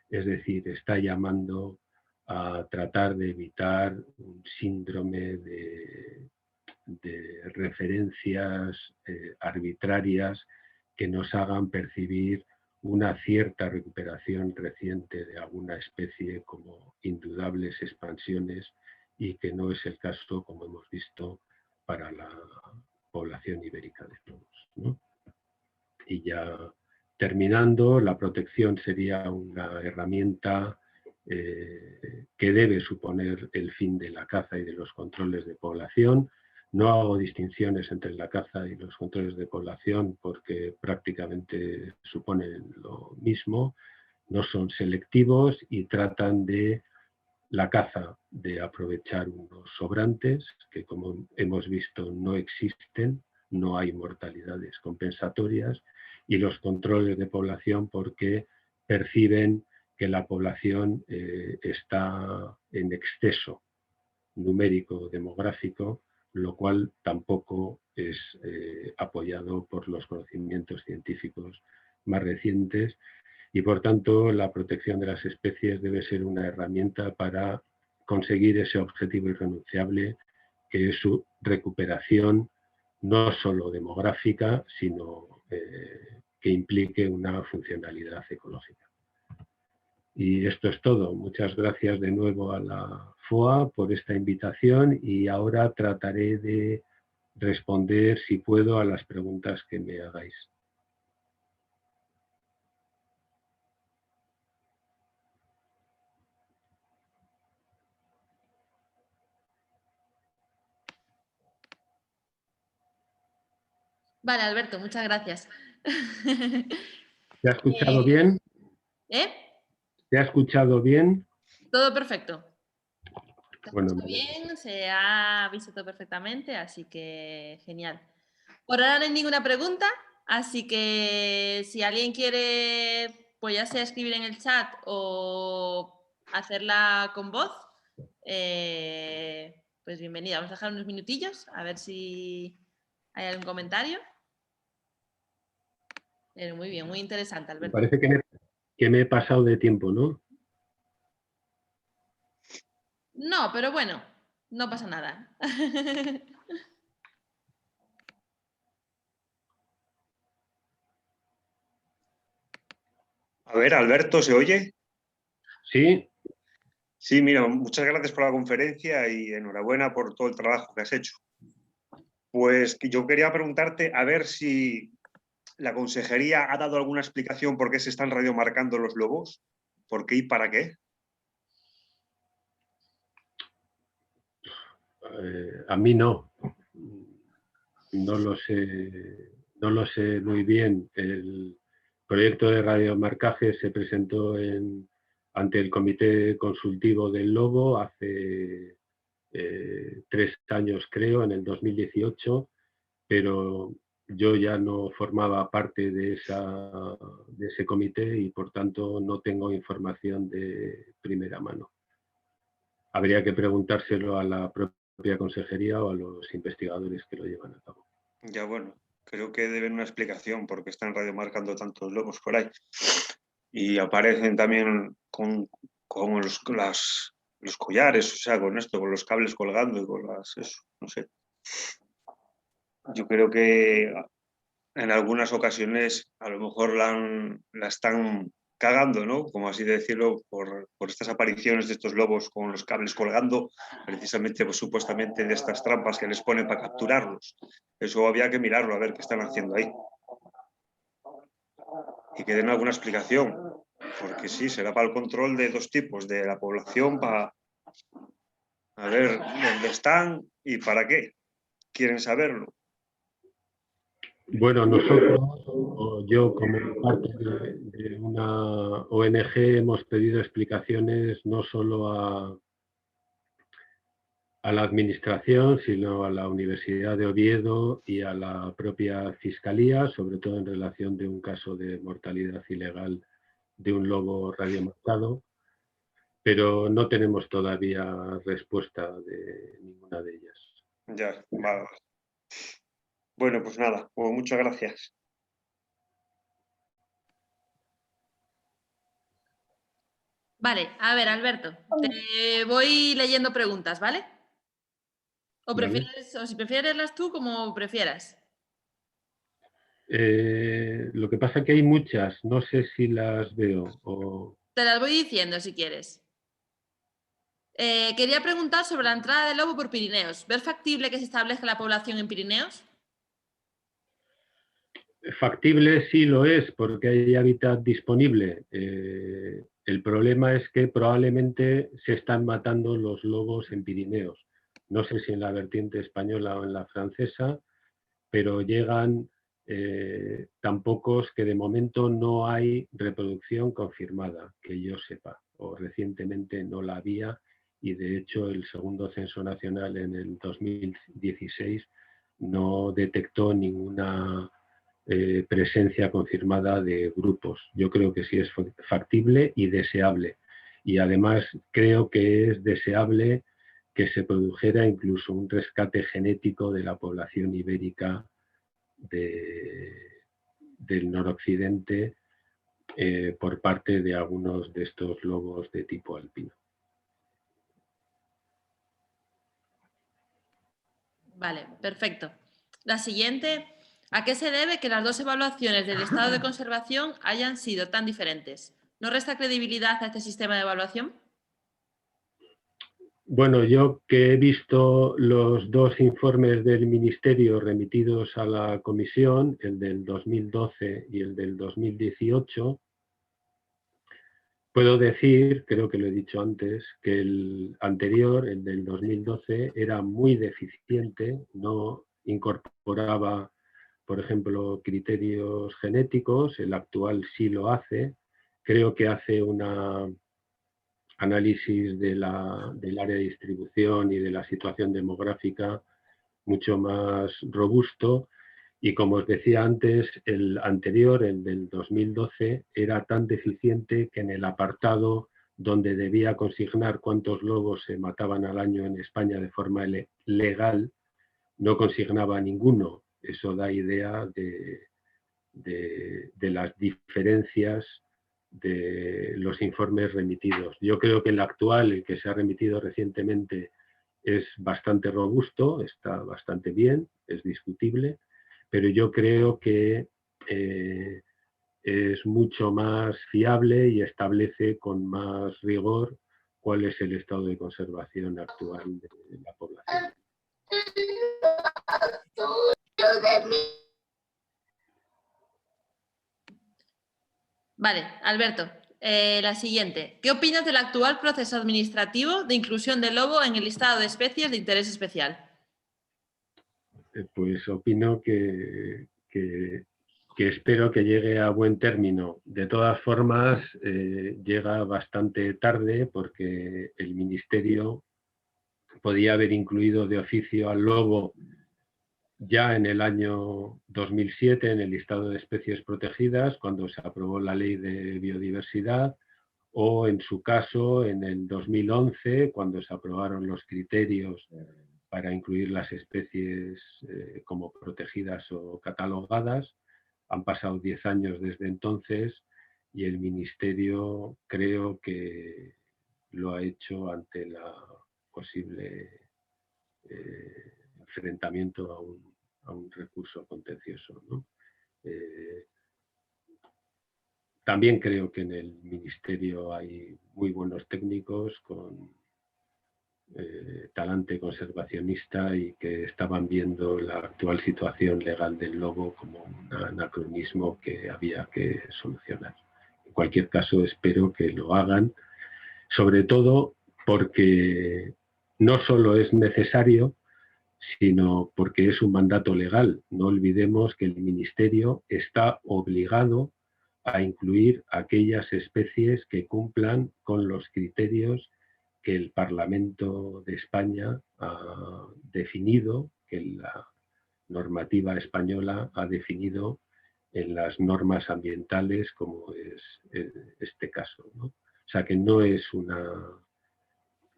Es decir, está llamando a tratar de evitar un síndrome de referencias arbitrarias que nos hagan percibir una cierta recuperación reciente de alguna especie como indudables expansiones, y que no es el caso, como hemos visto, para la población ibérica de lobos, ¿no? Y ya terminando, la protección sería una herramienta que debe suponer el fin de la caza y de los controles de población. No hago distinciones entre la caza y los controles de población porque prácticamente suponen lo mismo. No son selectivos y tratan de la caza, de aprovechar unos sobrantes que, como hemos visto, no existen, no hay mortalidades compensatorias, y los controles de población porque perciben que la población está en exceso numérico demográfico, lo cual tampoco es apoyado por los conocimientos científicos más recientes, y por tanto la protección de las especies debe ser una herramienta para conseguir ese objetivo irrenunciable, que es su recuperación no solo demográfica, sino que implique una funcionalidad ecológica. Y esto es todo. Muchas gracias de nuevo a la FOA por esta invitación, y ahora trataré de responder, si puedo, a las preguntas que me hagáis. Vale, Alberto, muchas gracias. ¿Te ha escuchado bien? ¿Eh? ¿Te ha escuchado bien? Todo perfecto. Bueno, Está bien, se ha visto todo perfectamente, así que genial. Por ahora no hay ninguna pregunta, así que si alguien quiere, pues ya sea escribir en el chat o hacerla con voz, pues bienvenida. Vamos a dejar unos minutillos a ver si hay algún comentario. Muy bien, muy interesante, me Alberto. parece que me he pasado de tiempo, ¿no? No, pero bueno, no pasa nada. A ver, Alberto, ¿se oye? Sí. Sí, mira, muchas gracias por la conferencia y enhorabuena por todo el trabajo que has hecho. Pues yo quería preguntarte a ver si la consejería ha dado alguna explicación por qué se están radiomarcando los lobos, por qué y para qué. A mí no. No lo sé muy bien. El proyecto de radiomarcaje se presentó ante el Comité Consultivo del Lobo hace 3 años, creo, en el 2018, pero yo ya no formaba parte de ese comité y por tanto no tengo información de primera mano. Habría que preguntárselo a la propia consejería o a los investigadores que lo llevan a cabo. Ya bueno, creo que deben una explicación por qué están radiomarcando tantos lobos por ahí. Y aparecen también con los collares, o sea, con esto, con los cables colgando y con eso, no sé. Yo creo que en algunas ocasiones a lo mejor la están cagando, ¿no? Como así decirlo, por estas apariciones de estos lobos con los cables colgando, precisamente, pues, supuestamente de estas trampas que les ponen para capturarlos. Eso había que mirarlo, a ver qué están haciendo ahí. Y que den alguna explicación, porque sí, será para el control de 2 tipos, de la población, para a ver dónde están y para qué. Quieren saberlo. Bueno, nosotros, o yo como parte de una ONG, hemos pedido explicaciones no solo a la Administración, sino a la Universidad de Oviedo y a la propia Fiscalía, sobre todo en relación de un caso de mortalidad ilegal de un lobo radiomarcado, pero no tenemos todavía respuesta de ninguna de ellas. Ya, vale. Bueno, pues nada, pues muchas gracias. Vale, a ver, Alberto, te voy leyendo preguntas, ¿vale? O si prefieres las tú, como prefieras. Lo que pasa es que hay muchas, no sé si las veo. Te las voy diciendo si quieres. Quería preguntar sobre la entrada del lobo por Pirineos. ¿Ves factible que se establezca la población en Pirineos? Factible sí lo es, porque hay hábitat disponible. El problema es que probablemente se están matando los lobos en Pirineos. No sé si en la vertiente española o en la francesa, pero llegan tan pocos que de momento no hay reproducción confirmada, que yo sepa, o recientemente no la había, y de hecho el segundo censo nacional en el 2016 no detectó ninguna presencia confirmada de grupos. Yo creo que sí es factible y deseable. Y además creo que es deseable que se produjera incluso un rescate genético de la población ibérica del noroccidente por parte de algunos de estos lobos de tipo alpino. Vale, perfecto. La siguiente, ¿a qué se debe que las dos evaluaciones del estado de conservación hayan sido tan diferentes? ¿No resta credibilidad a este sistema de evaluación? Bueno, yo que he visto los dos informes del Ministerio remitidos a la Comisión, el del 2012 y el del 2018, puedo decir, creo que lo he dicho antes, que el anterior, el del 2012, era muy deficiente, no incorporaba, por ejemplo, criterios genéticos, el actual sí lo hace, creo que hace una análisis del área de distribución y de la situación demográfica mucho más robusto. Y como os decía antes, el anterior, el del 2012, era tan deficiente que en el apartado donde debía consignar cuántos lobos se mataban al año en España de forma legal, no consignaba ninguno. Eso da idea de las diferencias de los informes remitidos. Yo creo que el actual, el que se ha remitido recientemente, es bastante robusto, está bastante bien, es discutible, pero yo creo que es mucho más fiable y establece con más rigor cuál es el estado de conservación actual de la población. Vale, Alberto, la siguiente. ¿Qué opinas del actual proceso administrativo de inclusión del lobo en el listado de especies de interés especial? Pues opino que espero que llegue a buen término. De todas formas, llega bastante tarde porque el Ministerio podía haber incluido de oficio al lobo ya en el año 2007 en el listado de especies protegidas, cuando se aprobó la Ley de Biodiversidad, o en su caso en el 2011, cuando se aprobaron los criterios para incluir las especies como protegidas o catalogadas. Han pasado 10 años desde entonces y el Ministerio creo que lo ha hecho ante la posible enfrentamiento a un recurso contencioso, ¿no? También creo que en el Ministerio hay muy buenos técnicos con talante conservacionista y que estaban viendo la actual situación legal del lobo como un anacronismo que había que solucionar. En cualquier caso, espero que lo hagan, sobre todo porque no solo es necesario, sino porque es un mandato legal. No olvidemos que el Ministerio está obligado a incluir aquellas especies que cumplan con los criterios que el Parlamento de España ha definido, que la normativa española ha definido en las normas ambientales, como es este caso, ¿no? O sea que no es una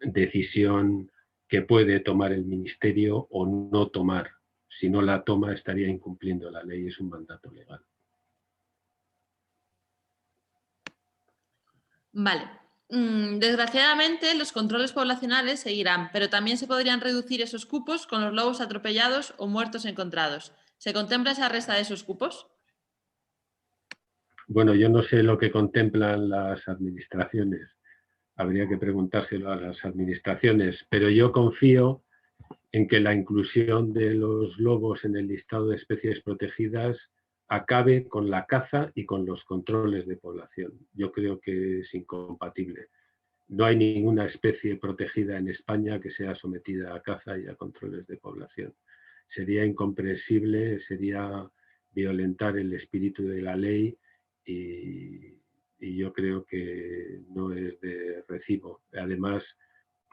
decisión que puede tomar el Ministerio o no tomar. Si no la toma, estaría incumpliendo la ley, es un mandato legal. Vale. Desgraciadamente, los controles poblacionales seguirán, pero también se podrían reducir esos cupos con los lobos atropellados o muertos encontrados. ¿Se contempla esa resta de esos cupos? Bueno, yo no sé lo que contemplan las administraciones. Habría que preguntárselo a las administraciones, pero yo confío en que la inclusión de los lobos en el listado de especies protegidas acabe con la caza y con los controles de población. Yo creo que es incompatible. No hay ninguna especie protegida en España que sea sometida a caza y a controles de población. Sería incomprensible, sería violentar el espíritu de la ley y yo creo que no es de recibo. Además,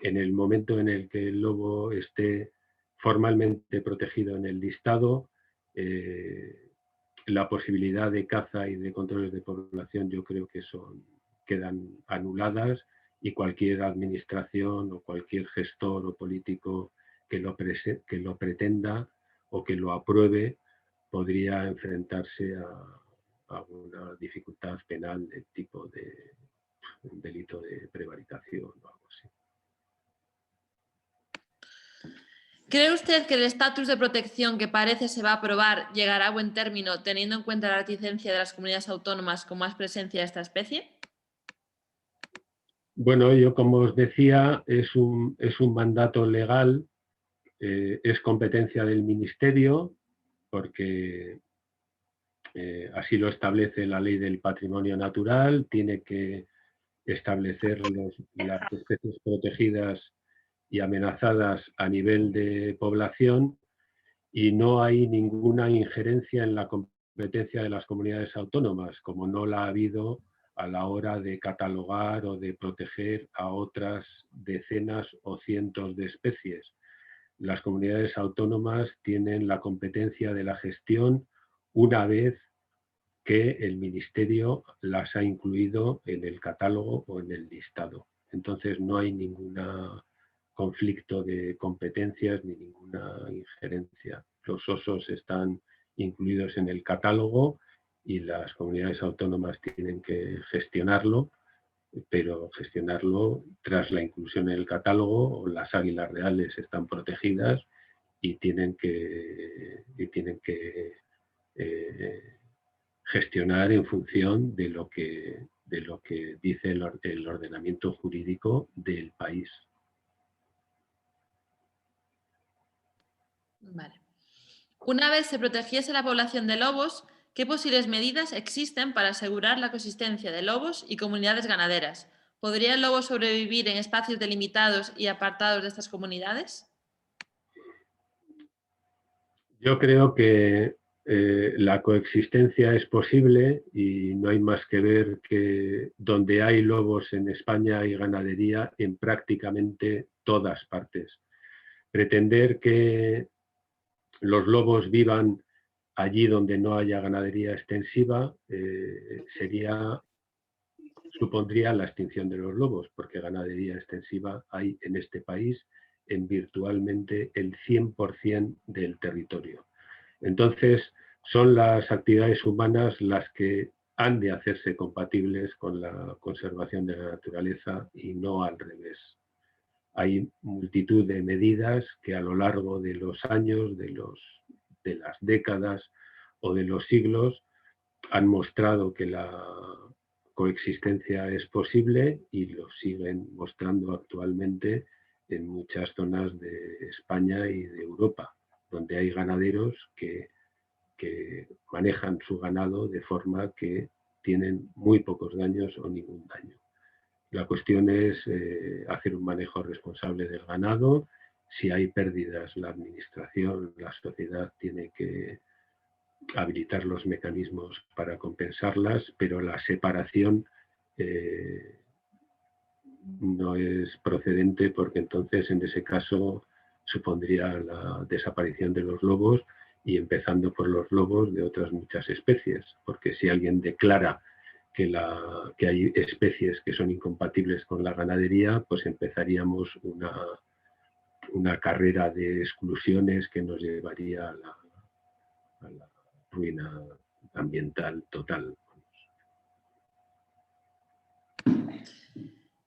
en el momento en el que el lobo esté formalmente protegido en el listado, la posibilidad de caza y de controles de población yo creo que quedan anuladas y cualquier administración o cualquier gestor o político que lo pretenda o que lo apruebe podría enfrentarse a una dificultad penal del tipo de un delito de prevaricación o algo así. ¿Cree usted que el estatus de protección que parece se va a aprobar llegará a buen término teniendo en cuenta la reticencia de las comunidades autónomas con más presencia de esta especie? Bueno, yo como os decía, es un mandato legal, es competencia del Ministerio, porque así lo establece la Ley del Patrimonio Natural, tiene que establecer las especies protegidas y amenazadas a nivel de población, y no hay ninguna injerencia en la competencia de las comunidades autónomas, como no la ha habido a la hora de catalogar o de proteger a otras decenas o cientos de especies. Las comunidades autónomas tienen la competencia de la gestión una vez que el Ministerio las ha incluido en el catálogo o en el listado. Entonces no hay ningún conflicto de competencias ni ninguna injerencia. Los osos están incluidos en el catálogo y las comunidades autónomas tienen que gestionarlo, pero gestionarlo tras la inclusión en el catálogo. Las águilas reales están protegidas y tienen que gestionar en función de lo que dice el ordenamiento jurídico del país. Vale. Una vez se protegiese la población de lobos, ¿qué posibles medidas existen para asegurar la coexistencia de lobos y comunidades ganaderas? ¿Podría el lobo sobrevivir en espacios delimitados y apartados de estas comunidades? Yo creo que la coexistencia es posible y no hay más que ver que donde hay lobos en España hay ganadería en prácticamente todas partes. Pretender que los lobos vivan allí donde no haya ganadería extensiva supondría la extinción de los lobos, porque ganadería extensiva hay en este país en virtualmente el 100% del territorio. Entonces, son las actividades humanas las que han de hacerse compatibles con la conservación de la naturaleza y no al revés. Hay multitud de medidas que a lo largo de los años, de las décadas o de los siglos han mostrado que la coexistencia es posible y lo siguen mostrando actualmente en muchas zonas de España y de Europa, donde hay ganaderos que manejan su ganado de forma que tienen muy pocos daños o ningún daño. La cuestión es hacer un manejo responsable del ganado. Si hay pérdidas, la administración, la sociedad tiene que habilitar los mecanismos para compensarlas, pero la separación no es procedente, porque entonces en ese caso supondría la desaparición de los lobos, y empezando por los lobos de otras muchas especies, porque si alguien declara que hay especies que son incompatibles con la ganadería, pues empezaríamos una carrera de exclusiones que nos llevaría a la ruina ambiental total.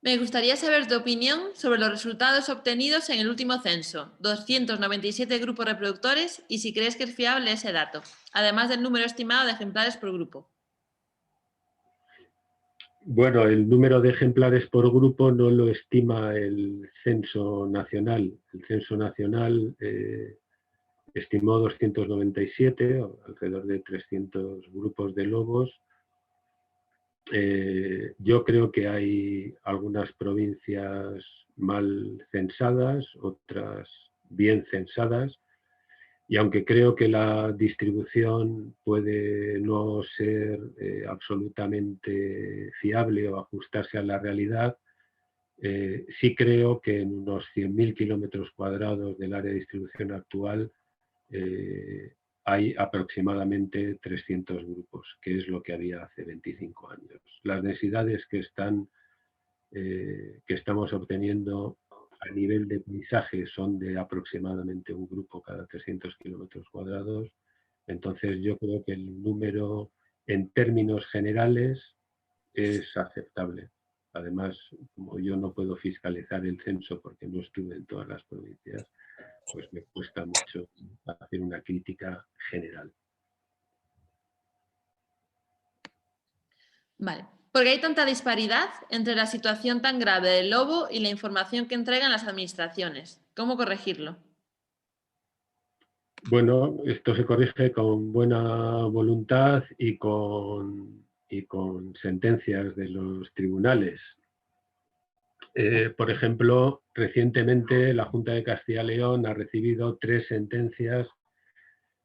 Me gustaría saber tu opinión sobre los resultados obtenidos en el último censo, 297 grupos reproductores, y si crees que es fiable ese dato, además del número estimado de ejemplares por grupo. Bueno, el número de ejemplares por grupo no lo estima el Censo Nacional. El Censo Nacional estimó 297, alrededor de 300 grupos de lobos. Yo creo que hay algunas provincias mal censadas, otras bien censadas, y aunque creo que la distribución puede no ser absolutamente fiable o ajustarse a la realidad, sí creo que en unos 100.000 kilómetros cuadrados del área de distribución actual hay aproximadamente 300 grupos, que es lo que había hace 25 años. Las densidades que están que estamos obteniendo a nivel de paisaje son de aproximadamente un grupo cada 300 kilómetros cuadrados. Entonces yo creo que el número en términos generales es aceptable. Además, como yo no puedo fiscalizar el censo porque no estuve en todas las provincias, pues me cuesta mucho hacer una crítica general. Vale. ¿Por qué hay tanta disparidad entre la situación tan grave del lobo y la información que entregan las administraciones? ¿Cómo corregirlo? Bueno, esto se corrige con buena voluntad y con sentencias de los tribunales. Por ejemplo, recientemente la Junta de Castilla y León ha recibido 3 sentencias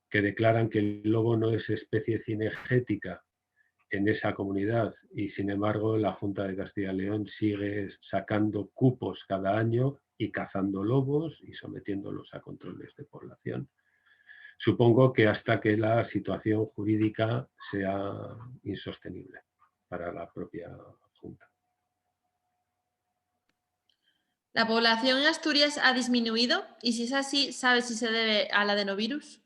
que declaran que el lobo no es especie cinegética en esa comunidad y, sin embargo, la Junta de Castilla y León sigue sacando cupos cada año y cazando lobos y sometiéndolos a controles de población. Supongo que hasta que la situación jurídica sea insostenible para la propia Junta. ¿La población en Asturias ha disminuido? Y si es así, ¿sabes si se debe al adenovirus?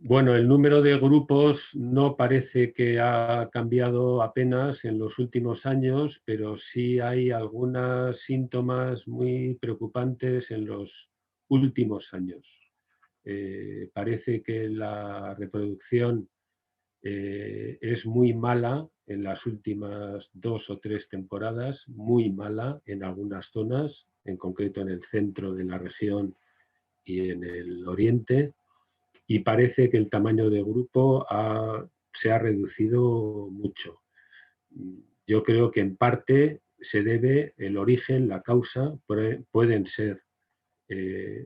Bueno, el número de grupos no parece que ha cambiado apenas en los últimos años, pero sí hay algunos síntomas muy preocupantes en los últimos años. Parece que la reproducción es muy mala en las últimas 2 o 3 temporadas, muy mala en algunas zonas, en concreto en el centro de la región y en el oriente, y parece que el tamaño de grupo se ha reducido mucho. Yo creo que en parte se debe el origen, la causa, pueden ser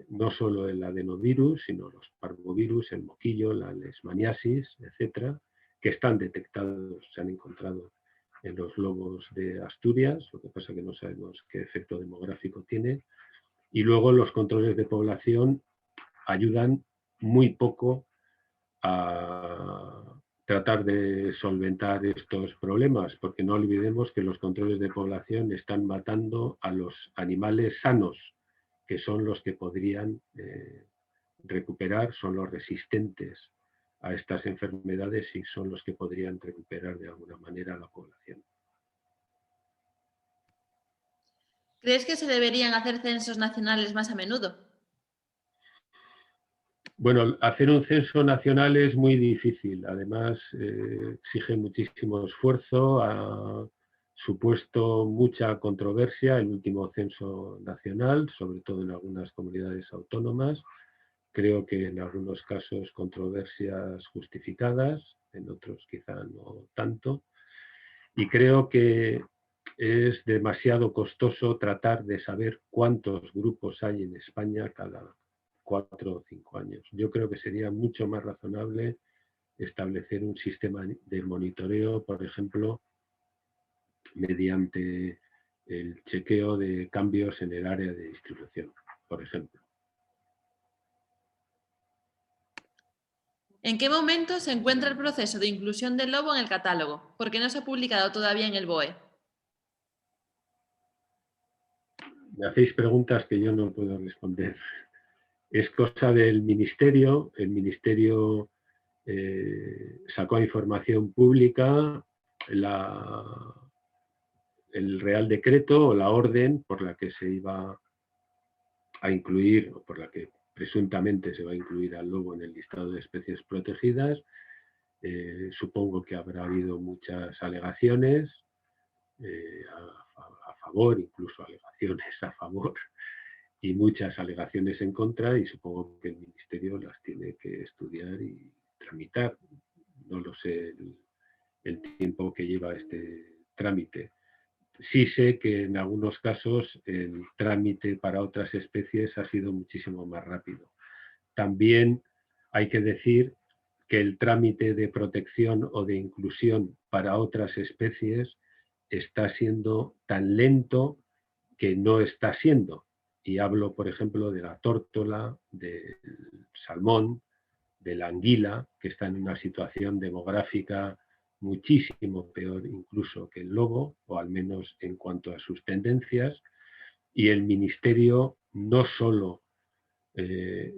no solo el adenovirus, sino los parvovirus, el moquillo, la leishmaniasis, etcétera, que están detectados, se han encontrado en los lobos de Asturias, lo que pasa es que no sabemos qué efecto demográfico tiene, y luego los controles de población ayudan muy poco a tratar de solventar estos problemas, porque no olvidemos que los controles de población están matando a los animales sanos, que son los que podrían recuperar, son los resistentes a estas enfermedades y son los que podrían recuperar de alguna manera a la población. ¿Crees que se deberían hacer censos nacionales más a menudo? Bueno, hacer un censo nacional es muy difícil, además exige muchísimo esfuerzo, ha supuesto mucha controversia el último censo nacional, sobre todo en algunas comunidades autónomas. Creo que en algunos casos controversias justificadas, en otros quizá no tanto. Y creo que es demasiado costoso tratar de saber cuántos grupos hay en España cada 4 o 5 años. Yo creo que sería mucho más razonable establecer un sistema de monitoreo, por ejemplo, mediante el chequeo de cambios en el área de distribución, por ejemplo. ¿En qué momento se encuentra el proceso de inclusión del lobo en el catálogo? ¿Por qué no se ha publicado todavía en el BOE? Me hacéis preguntas que yo no puedo responder. Es cosa del Ministerio. El Ministerio sacó información pública, el Real Decreto o la orden por la que se iba a incluir, o por la que presuntamente se va a incluir al lobo en el listado de especies protegidas. Supongo que habrá habido muchas alegaciones a favor, incluso alegaciones a favor, y muchas alegaciones en contra, y supongo que el Ministerio las tiene que estudiar y tramitar. No lo sé el tiempo que lleva este trámite. Sí sé que en algunos casos el trámite para otras especies ha sido muchísimo más rápido. También hay que decir que el trámite de protección o de inclusión para otras especies está siendo tan lento que no está siendo. Y hablo, por ejemplo, de la tórtola, del salmón, de la anguila, que está en una situación demográfica muchísimo peor incluso que el lobo, o al menos en cuanto a sus tendencias, y el Ministerio no solo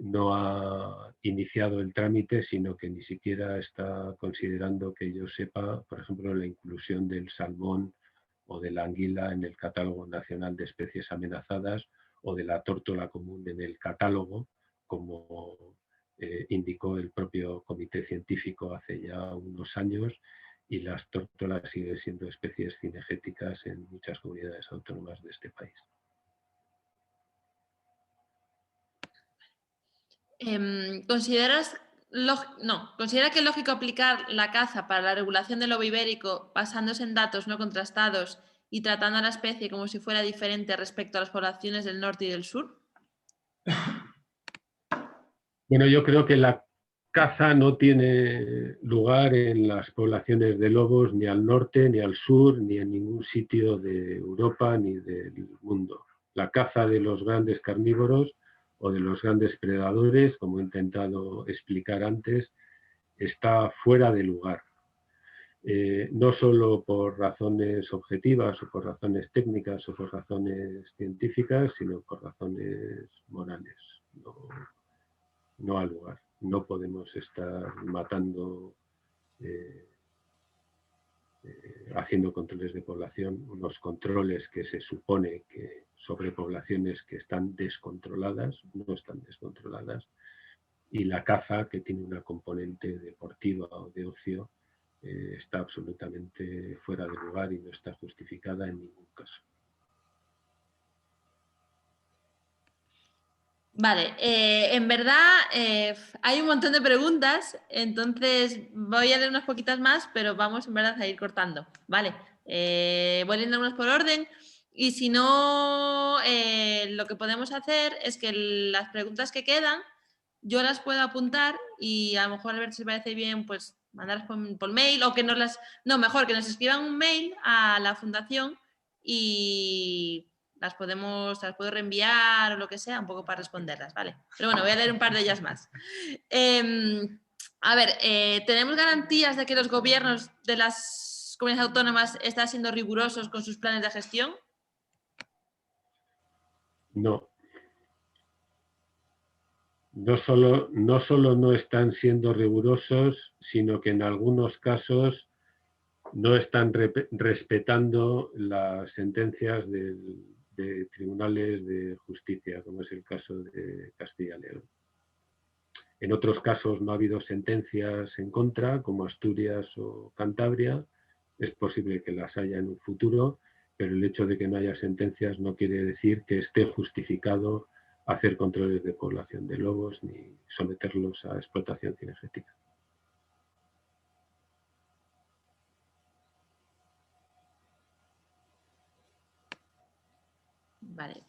no ha iniciado el trámite, sino que ni siquiera está considerando que yo sepa, por ejemplo, la inclusión del salmón o de la anguila en el Catálogo Nacional de Especies Amenazadas o de la tórtola común en el catálogo, como indicó el propio comité científico hace ya unos años, y las tórtolas siguen siendo especies cinegéticas en muchas comunidades autónomas de este país. ¿Considera que es lógico aplicar la caza para la regulación del lobo ibérico basándose en datos no contrastados y tratando a la especie como si fuera diferente respecto a las poblaciones del norte y del sur? Bueno, yo creo que la caza no tiene lugar en las poblaciones de lobos ni al norte, ni al sur, ni en ningún sitio de Europa ni del mundo. La caza de los grandes carnívoros o de los grandes predadores, como he intentado explicar antes, está fuera de lugar. No solo por razones objetivas o por razones técnicas o por razones científicas, sino por razones morales. No ha lugar. No podemos estar matando, haciendo controles de población, unos controles que se supone que sobre poblaciones que están descontroladas, no están descontroladas, y la caza, que tiene una componente deportiva o de ocio, está absolutamente fuera de lugar y no está justificada en ningún caso. Vale, en verdad hay un montón de preguntas, entonces voy a leer unas poquitas más, pero vamos en verdad a ir cortando, ¿vale? Voy leyendo algunas por orden y si no, lo que podemos hacer es que las preguntas que quedan yo las puedo apuntar y a lo mejor a ver si os parece bien, pues mandarlas por mail o que nos las... No, mejor que nos escriban un mail a la fundación y... las puedo reenviar o lo que sea, un poco para responderlas, ¿vale? Pero bueno, voy a leer un par de ellas más. A ver, ¿tenemos garantías de que los gobiernos de las comunidades autónomas están siendo rigurosos con sus planes de gestión? No. No solo no están siendo rigurosos, sino que en algunos casos no están respetando las sentencias de tribunales de justicia, como es el caso de Castilla y León. En otros casos no ha habido sentencias en contra, como Asturias o Cantabria. Es posible que las haya en un futuro, pero el hecho de que no haya sentencias no quiere decir que esté justificado hacer controles de población de lobos ni someterlos a explotación cinegética. Vale.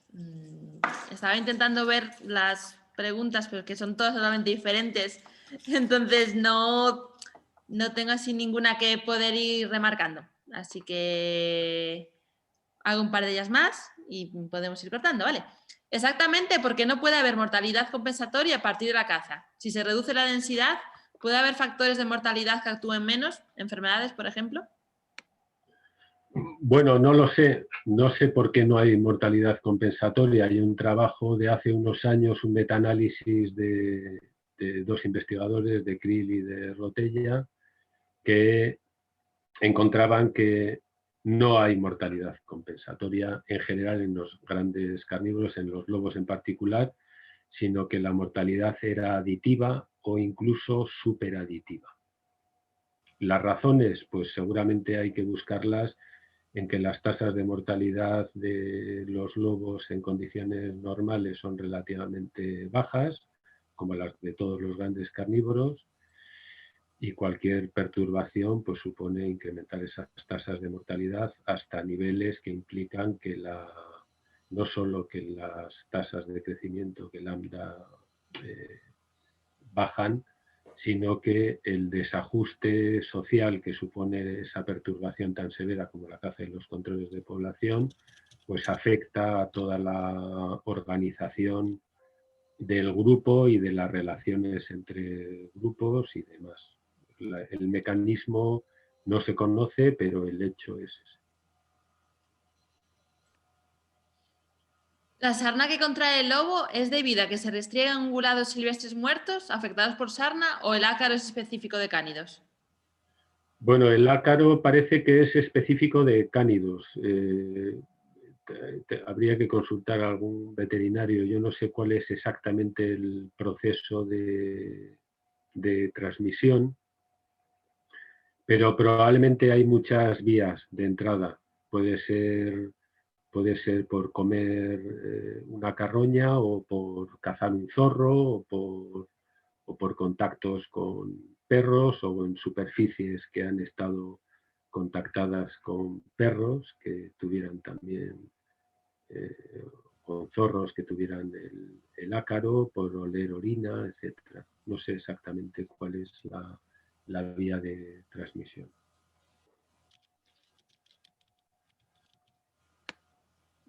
Estaba intentando ver las preguntas, pero que son todas totalmente diferentes. Entonces no tengo así ninguna que poder ir remarcando. Así que hago un par de ellas más y podemos ir cortando, ¿vale? Exactamente, porque no puede haber mortalidad compensatoria a partir de la caza. Si se reduce la densidad, ¿puede haber factores de mortalidad que actúen menos? ¿Enfermedades, por ejemplo? Bueno, no lo sé. No sé por qué no hay mortalidad compensatoria. Hay un trabajo de hace unos años, un metaanálisis de dos investigadores, de Krill y de Rotella, que encontraban que no hay mortalidad compensatoria en general en los grandes carnívoros, en los lobos en particular, sino que la mortalidad era aditiva o incluso superaditiva. Las razones, pues seguramente hay que buscarlas en que las tasas de mortalidad de los lobos en condiciones normales son relativamente bajas, como las de todos los grandes carnívoros, y cualquier perturbación pues supone incrementar esas tasas de mortalidad hasta niveles que implican que no solo que las tasas de crecimiento, que lambda, bajan, sino que el desajuste social que supone esa perturbación tan severa como la caza y los controles de población, pues afecta a toda la organización del grupo y de las relaciones entre grupos y demás. El mecanismo No se conoce, pero el hecho es ese. ¿La sarna que contrae el lobo es debido a que se restriegan ungulados silvestres muertos afectados por sarna o el ácaro es específico de cánidos? Bueno, el ácaro parece que es específico de cánidos. Habría que consultar a algún veterinario. Yo no sé cuál es exactamente el proceso de transmisión, pero probablemente hay muchas vías de entrada. Puede ser por comer una carroña o por cazar un zorro o por contactos con perros o en superficies que han estado contactadas con perros que tuvieran también, con zorros que tuvieran el ácaro, por oler orina, etc. No sé exactamente cuál es la vía de transmisión.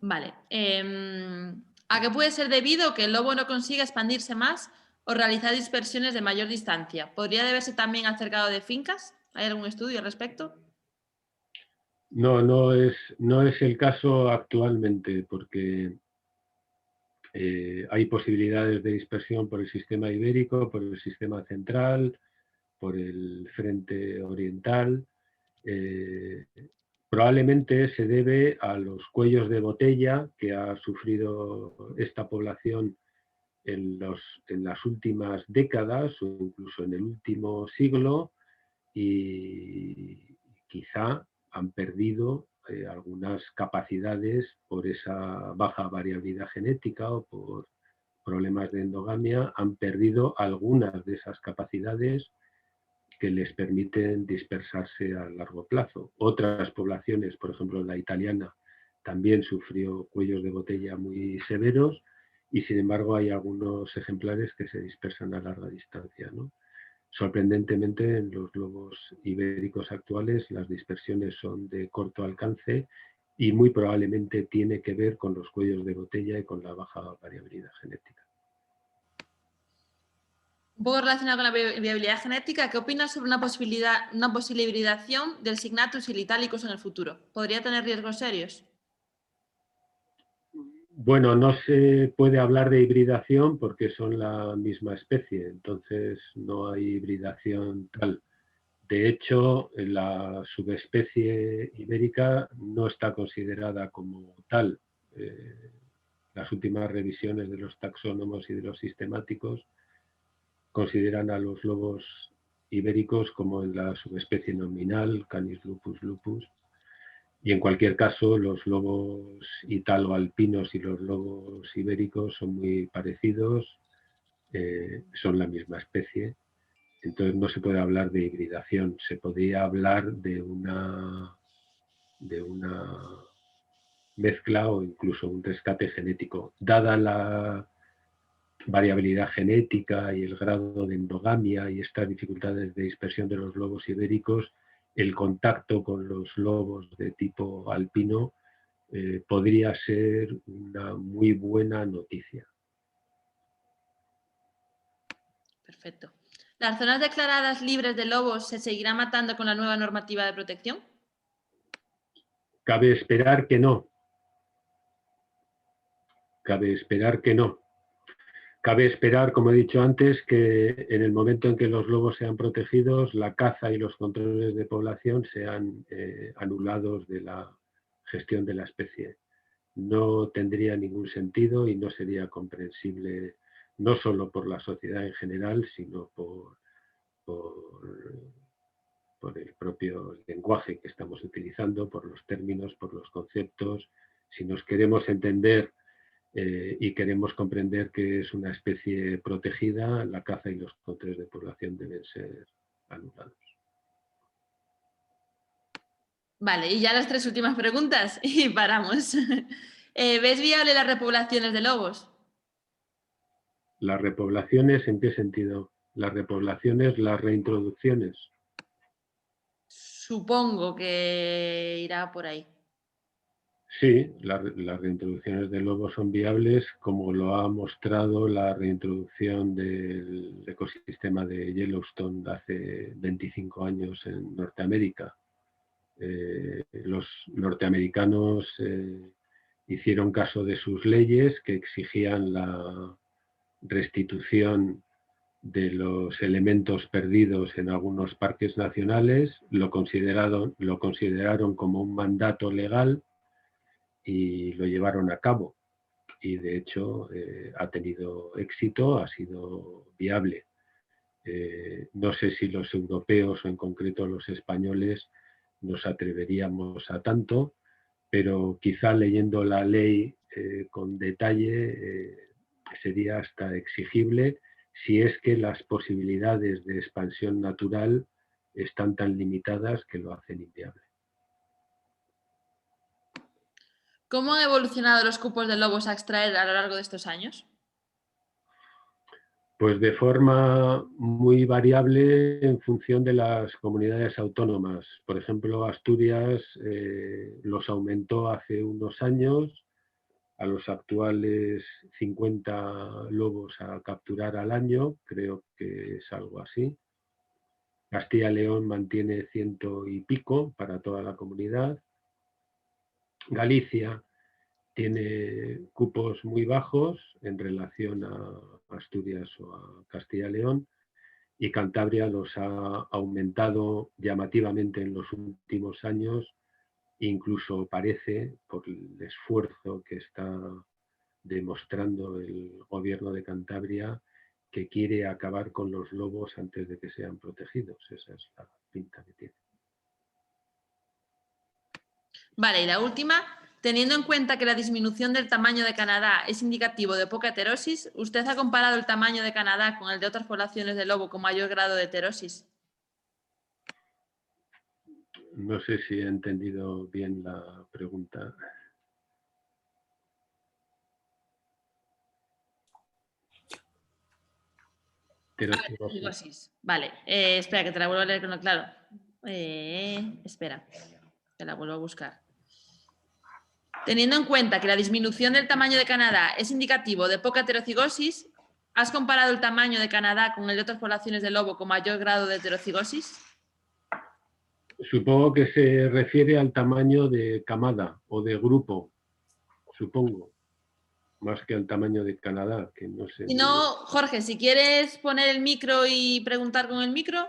Vale. ¿A qué puede ser debido que el lobo no consiga expandirse más o realizar dispersiones de mayor distancia? ¿Podría deberse también al cercado de fincas? ¿Hay algún estudio al respecto? No, no es el caso actualmente, porque hay posibilidades de dispersión por el sistema ibérico, por el sistema central, por el frente oriental. Probablemente se debe a los cuellos de botella que ha sufrido esta población en las últimas décadas o incluso en el último siglo, y quizá han perdido algunas capacidades por esa baja variabilidad genética o por problemas de endogamia, han perdido algunas de esas capacidades que les permiten dispersarse a largo plazo. Otras poblaciones, por ejemplo la italiana, también sufrió cuellos de botella muy severos y sin embargo hay algunos ejemplares que se dispersan a larga distancia, ¿no? Sorprendentemente, en los lobos ibéricos actuales las dispersiones son de corto alcance y muy probablemente tiene que ver con los cuellos de botella y con la baja variabilidad genética. Un poco relacionado con la viabilidad genética, ¿qué opinas sobre una posible hibridación del Signatus y el Italicus en el futuro? ¿Podría tener riesgos serios? Bueno, no se puede hablar de hibridación porque son la misma especie, entonces no hay hibridación tal. De hecho, la subespecie ibérica no está considerada como tal. Las últimas revisiones de los taxónomos y de los sistemáticos consideran a los lobos ibéricos como en la subespecie nominal, Canis lupus lupus, y en cualquier caso los lobos italo-alpinos y los lobos ibéricos son muy parecidos, son la misma especie, entonces no se puede hablar de hibridación, se podría hablar de una mezcla o incluso un rescate genético. Dada la variabilidad genética y el grado de endogamia y estas dificultades de dispersión de los lobos ibéricos, el contacto con los lobos de tipo alpino podría ser una muy buena noticia. Perfecto. ¿Las zonas declaradas libres de lobos se seguirán matando con la nueva normativa de protección? Cabe esperar que no. Cabe esperar que no. Cabe esperar, como he dicho antes, que en el momento en que los lobos sean protegidos, la caza y los controles de población sean anulados de la gestión de la especie. No tendría ningún sentido y no sería comprensible, no solo por la sociedad en general, sino por el propio lenguaje que estamos utilizando, por los términos, por los conceptos. Si nos queremos entender y queremos comprender que es una especie protegida, la caza y los controles de población deben ser anulados. Vale, y ya las 3 últimas preguntas y paramos. ¿Ves viable las repoblaciones de lobos? ¿Las repoblaciones en qué sentido? Las repoblaciones, las reintroducciones. Supongo que irá por ahí. Sí, las reintroducciones de lobos son viables, como lo ha mostrado la reintroducción del ecosistema de Yellowstone de hace 25 años en Norteamérica. Los norteamericanos hicieron caso de sus leyes que exigían la restitución de los elementos perdidos en algunos parques nacionales, lo consideraron como un mandato legal y lo llevaron a cabo. Y de hecho ha tenido éxito, ha sido viable. No sé si los europeos o en concreto los españoles nos atreveríamos a tanto, pero quizá leyendo la ley con detalle sería hasta exigible si es que las posibilidades de expansión natural están tan limitadas que lo hacen inviable. ¿Cómo han evolucionado los cupos de lobos a extraer a lo largo de estos años? Pues de forma muy variable en función de las comunidades autónomas. Por ejemplo, Asturias los aumentó hace unos años a los actuales 50 lobos a capturar al año, creo que es algo así. Castilla y León mantiene 100 y pico para toda la comunidad. Galicia tiene cupos muy bajos en relación a Asturias o a Castilla y León, y Cantabria los ha aumentado llamativamente en los últimos años. Incluso parece, por el esfuerzo que está demostrando el gobierno de Cantabria, que quiere acabar con los lobos antes de que sean protegidos. Esa es la pinta que tiene. Vale, y la última, teniendo en cuenta que la disminución del tamaño de Canadá es indicativo de poca heterosis, ¿usted ha comparado el tamaño de Canadá con el de otras poblaciones de lobo con mayor grado de heterosis? No sé si he entendido bien la pregunta. Heterosis. Vale, espera, que te la vuelvo a leer con lo claro. Espera, te la vuelvo a buscar. Teniendo en cuenta que la disminución del tamaño de Canadá es indicativo de poca heterocigosis, ¿has comparado el tamaño de Canadá con el de otras poblaciones de lobo con mayor grado de heterocigosis? Supongo que se refiere al tamaño de camada o de grupo, supongo, más que al tamaño de Canadá, que no sé. Si no, Jorge, si quieres poner el micro y preguntar con el micro.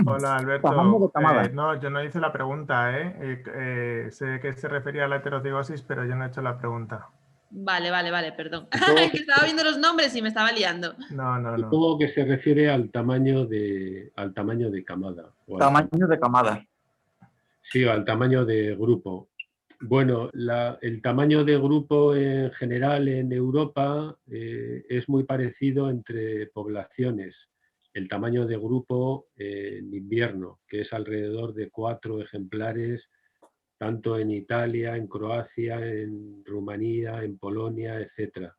Hola, Alberto. No, yo no hice la pregunta, sé que se refería a la heterocigosis, pero yo no he hecho la pregunta. Vale, perdón. Que estaba viendo los nombres y me estaba liando. No. Supongo que se refiere al tamaño de camada. Tamaño de camada. Sí, al tamaño de grupo. Bueno, el tamaño de grupo en general en Europa es muy parecido entre poblaciones. El tamaño de grupo en invierno, que es alrededor de 4 ejemplares, tanto en Italia, en Croacia, en Rumanía, en Polonia, etc.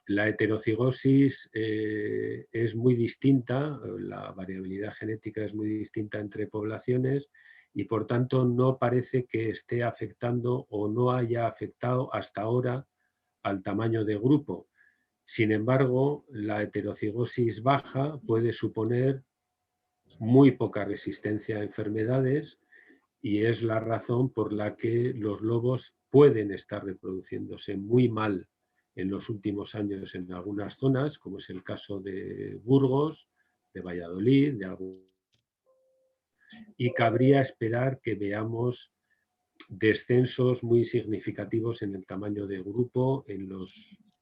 La heterocigosis es muy distinta, la variabilidad genética es muy distinta entre poblaciones y por tanto no parece que esté afectando o no haya afectado hasta ahora al tamaño de grupo. Sin embargo, la heterocigosis baja puede suponer muy poca resistencia a enfermedades y es la razón por la que los lobos pueden estar reproduciéndose muy mal en los últimos años en algunas zonas, como es el caso de Burgos, de Valladolid, y cabría esperar que veamos descensos muy significativos en el tamaño de grupo en los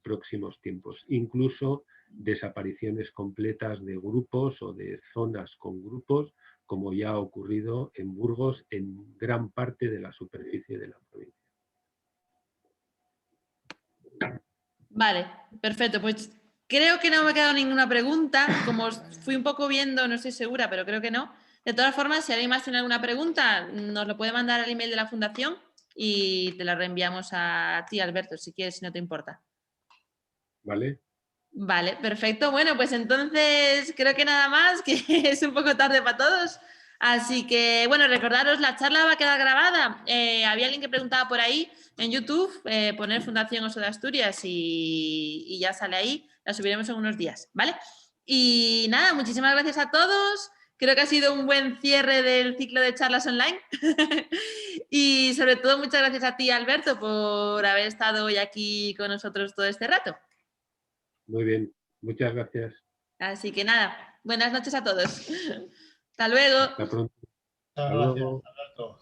próximos tiempos, incluso desapariciones completas de grupos o de zonas con grupos, como ya ha ocurrido en Burgos en gran parte de la superficie de la provincia. Vale, perfecto. Pues creo que no me ha quedado ninguna pregunta. Como fui un poco viendo, no estoy segura, pero creo que no. De todas formas, si alguien más tiene alguna pregunta, nos lo puede mandar al email de la Fundación y te la reenviamos a ti, Alberto, si quieres, si no te importa. ¿Vale? Vale, perfecto. Bueno, pues entonces creo que nada más, que es un poco tarde para todos. Así que, bueno, recordaros, la charla va a quedar grabada. Había alguien que preguntaba por ahí en YouTube, poner Fundación Oso de Asturias y ya sale ahí. La subiremos en unos días, ¿vale? Y nada, muchísimas gracias a todos. Creo que ha sido un buen cierre del ciclo de charlas online. Y sobre todo muchas gracias a ti, Alberto, por haber estado hoy aquí con nosotros todo este rato. Muy bien, muchas gracias. Así que nada, buenas noches a todos. Hasta luego. Hasta pronto. Muchas gracias, Alberto.